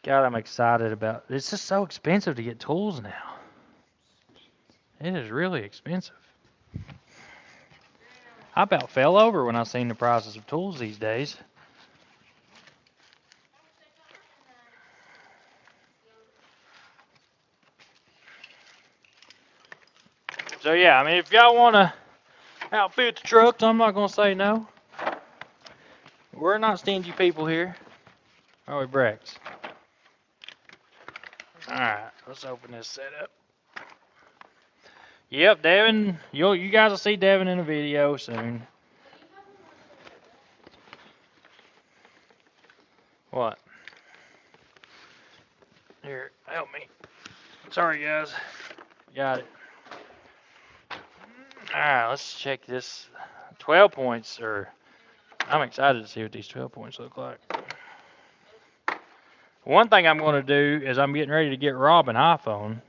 A: God, I'm excited about. It's just so expensive to get tools now. It is really expensive. I about fell over when I seen the prices of tools these days. So yeah, I mean, if y'all wanna outfit the trucks, I'm not gonna say no. We're not stingy people here. Are we, Brax? All right, let's open this set up. Yep, Devin. You guys will see Devin in a video soon. What? Here, help me. Sorry, guys. Got it. All right, let's check this. 12 points, I'm excited to see what these 12 points look like. One thing I'm going to do is I'm getting ready to get Rob an iPhone.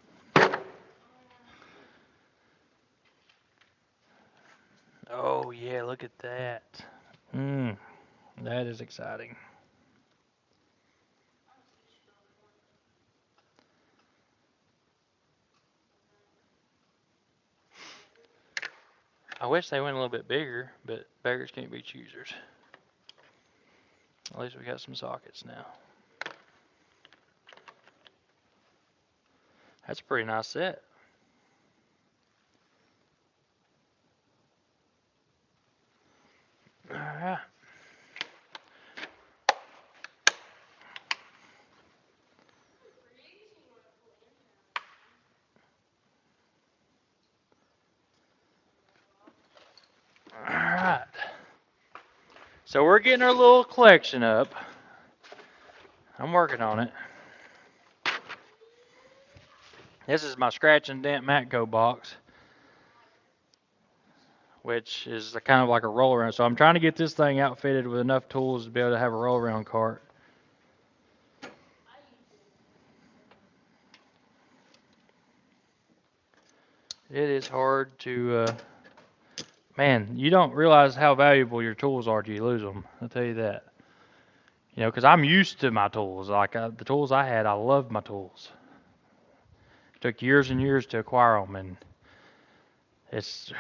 A: Oh, yeah, look at that. That is exciting. I wish they went a little bit bigger, but beggars can't be choosers. At least we got some sockets now. That's a pretty nice set. All right. So we're getting our little collection up. I'm working on it. This is my scratch and dent Matco box, which is kind of like a roll around. So I'm trying to get this thing outfitted with enough tools to be able to have a roll around cart. It is hard to, man, you don't realize how valuable your tools are till you lose them. I'll tell you that. You know, because I'm used to my tools. Like the tools I had, I loved my tools. It took years and years to acquire them, and it's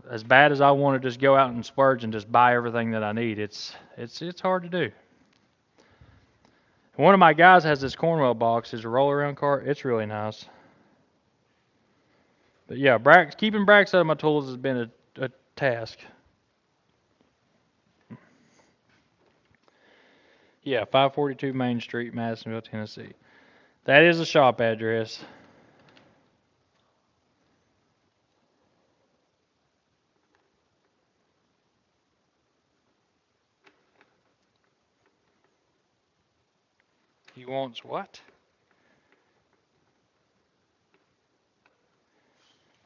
A: as bad as I want to just go out and splurge and just buy everything that I need. It's hard to do. One of my guys has this Cornwell box, his roll around cart. It's really nice. But yeah, keeping Brax out of my tools has been a task. Yeah, 542 Main Street, Madisonville, Tennessee. That is a shop address. He wants what?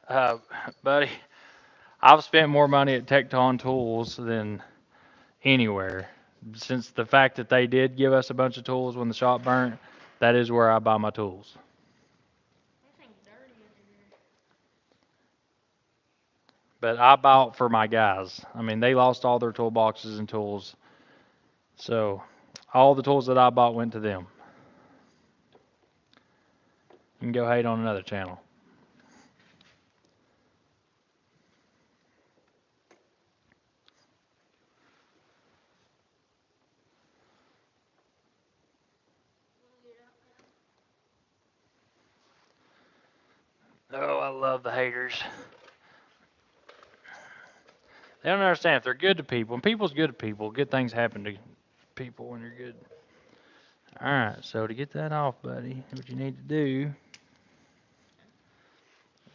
A: Uh, buddy, I've spent more money at Tecton Tools than anywhere. Since the fact that they did give us a bunch of tools when the shop burnt, that is where I buy my tools.
B: Everything's dirty under here.
A: But I bought for my guys. I mean, they lost all their toolboxes and tools. So all the tools that I bought went to them. You can go hate on another channel. Oh, I love the haters. They don't understand if they're good to people. When people's good to people, good things happen to people when you're good. Alright, so to get that off, buddy, what you need to do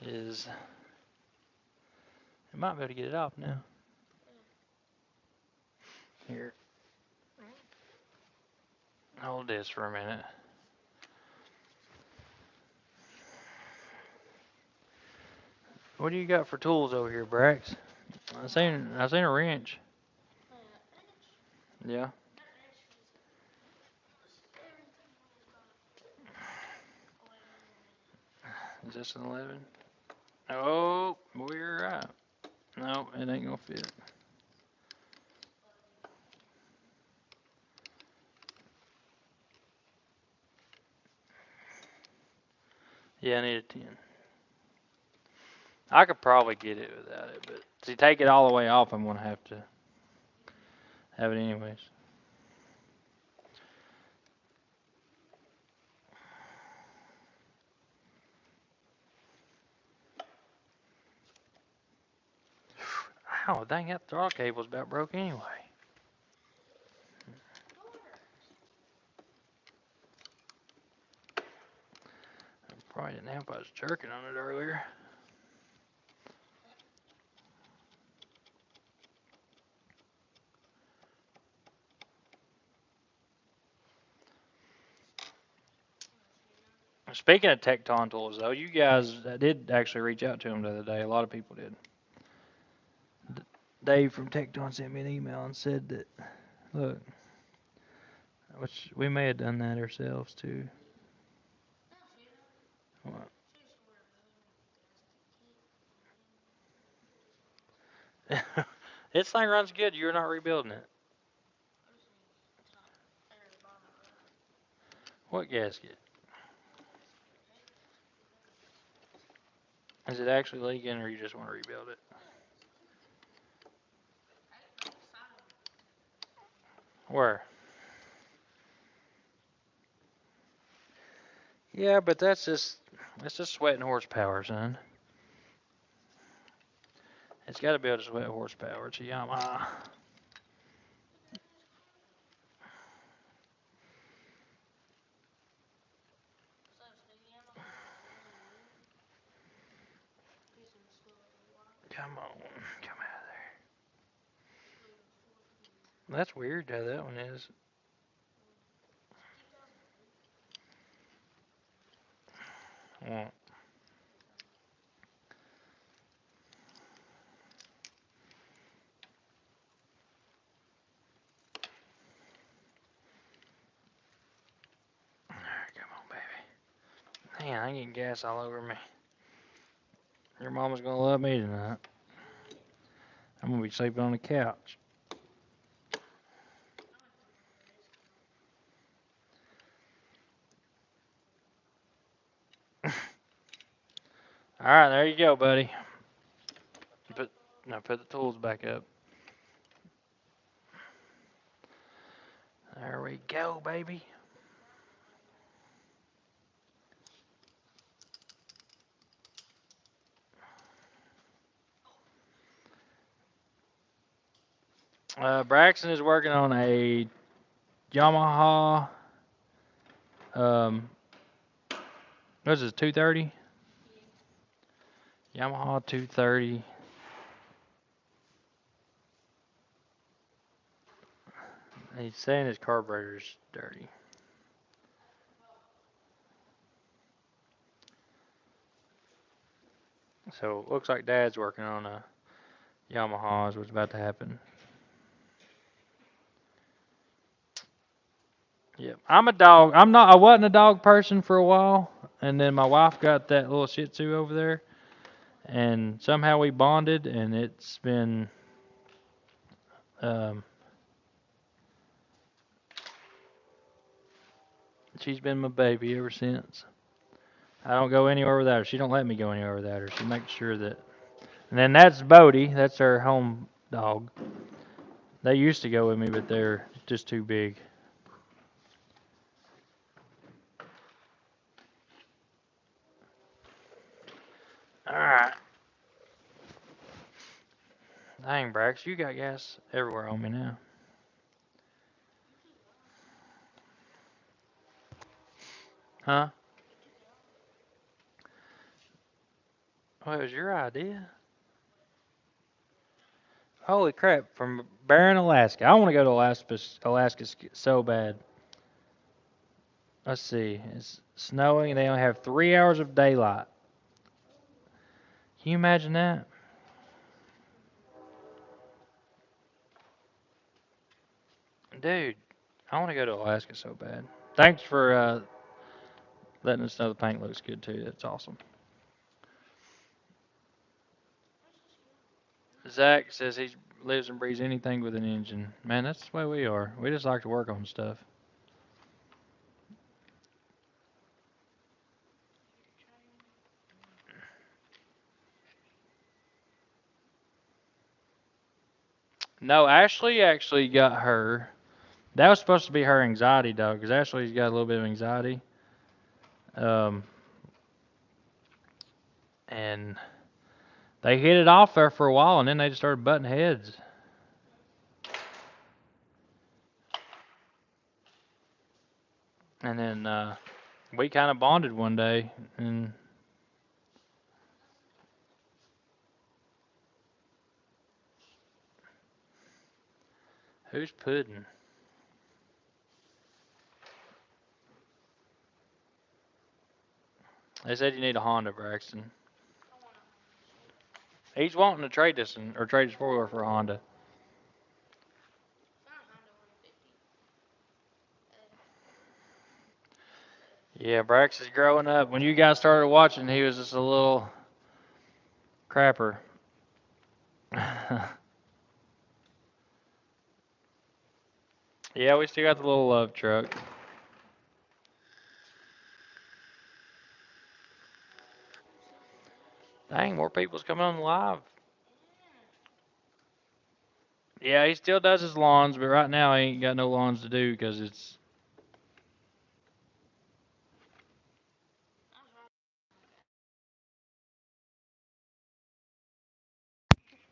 A: is, you might be able to get it off now. Here, hold this for a minute. What do you got for tools over here, Brax? I seen a wrench. Yeah. Is this an 11? Oh, boy, you're right. No, it ain't gonna fit. Yeah, I need a 10. I could probably get it without it, but to take it all the way off, I'm gonna have to have it anyways. Ow, dang, that throttle cable's about broke anyway. I probably didn't have, I was jerking on it earlier. Speaking of Tecton tools, though, you guys did actually reach out to them the other day. A lot of people did. Dave from Tecton sent me an email and said that, look, which we may have done that ourselves too. What? This thing runs good. You're not rebuilding it. What gasket? Is it actually leaking, or you just want to rebuild it? Where? Yeah, but that's just sweating horsepower, son. It's got to be able to sweat horsepower. It's a Yamaha. Come on, come out of there. That's weird how that one is. Well, come on, baby. Man, I'm getting gas all over me. Your mama's gonna love me tonight. I'm gonna be sleeping on the couch. All right, there you go, buddy. Put the tools back up. There we go, baby. Braxton is working on a Yamaha. What is this? 230. Yamaha 230. He's saying his carburetor's dirty. So it looks like Dad's working on a Yamaha is what's about to happen. Yep. I'm a dog. I wasn't a dog person for a while, and then my wife got that little Shih Tzu over there, and somehow we bonded, and it's been um, she's been my baby ever since. I don't go anywhere without her. She don't let me go anywhere without her. She makes sure that. And then that's Bodie. That's our home dog. They used to go with me, but they're just too big. All right. Dang, Brax, you got gas everywhere on me now. Huh? Oh, it was your idea? Holy crap! From Barron, Alaska. I want to go to Alaska so bad. Let's see. It's snowing, and they only have 3 hours of daylight. Can you imagine that? Dude, I want to go to Alaska so bad. Thanks for letting us know the paint looks good too. That's awesome. Zack says he lives and breathes anything with an engine. Man, that's the way we are. We just like to work on stuff. No, Ashley actually got her. That was supposed to be her anxiety dog because Ashley's got a little bit of anxiety. Um, and they hit it off there for a while, and then they just started butting heads. And then we kind of bonded one day. And who's Puddin'? They said you need a Honda, Braxton. He's wanting to trade this or trade his 4-wheeler for a Honda. Yeah, Brax is growing up. When you guys started watching, he was just a little crapper. Yeah, we still got the little love truck. Dang, more people's coming on live. Yeah, he still does his lawns, but right now he ain't got no lawns to do because it's.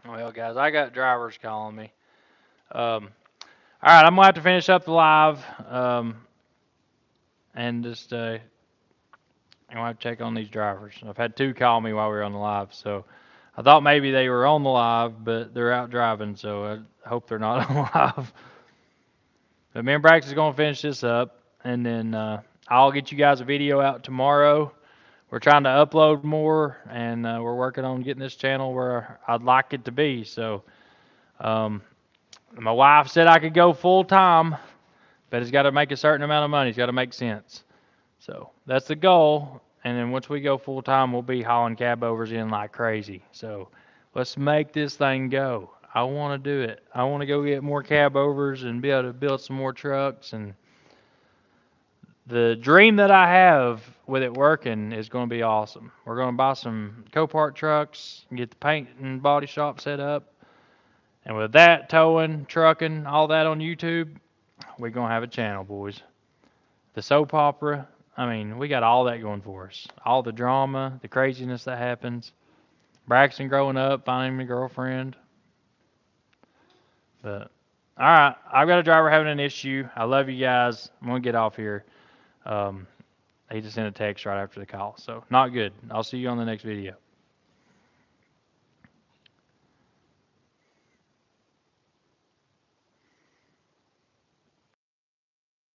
A: Well, guys, I got drivers calling me. All right, I'm gonna have to finish up the live, and just I'm gonna have to check on these drivers. I've had two call me while we were on the live, so I thought maybe they were on the live, but they're out driving, so I hope they're not on live. But me and Brax is going to finish this up, and then I'll get you guys a video out tomorrow. We're trying to upload more, and we're working on getting this channel where I'd like it to be. So, my wife said I could go full time, but it's got to make a certain amount of money. It's got to make sense. So that's the goal. And then once we go full time, we'll be hauling cab overs in like crazy. So let's make this thing go. I want to do it. I want to go get more cab overs and be able to build some more trucks. And the dream that I have with it working is going to be awesome. We're going to buy some Copart trucks and get the paint and body shop set up. And with that, towing, trucking, all that on YouTube, we're going to have a channel, boys. The soap opera, I mean, we got all that going for us. All the drama, the craziness that happens. Braxton growing up, finding a girlfriend. But, all right, I've got a driver having an issue. I love you guys. I'm going to get off here. He just sent a text right after the call. So, not good. I'll see you on the next video.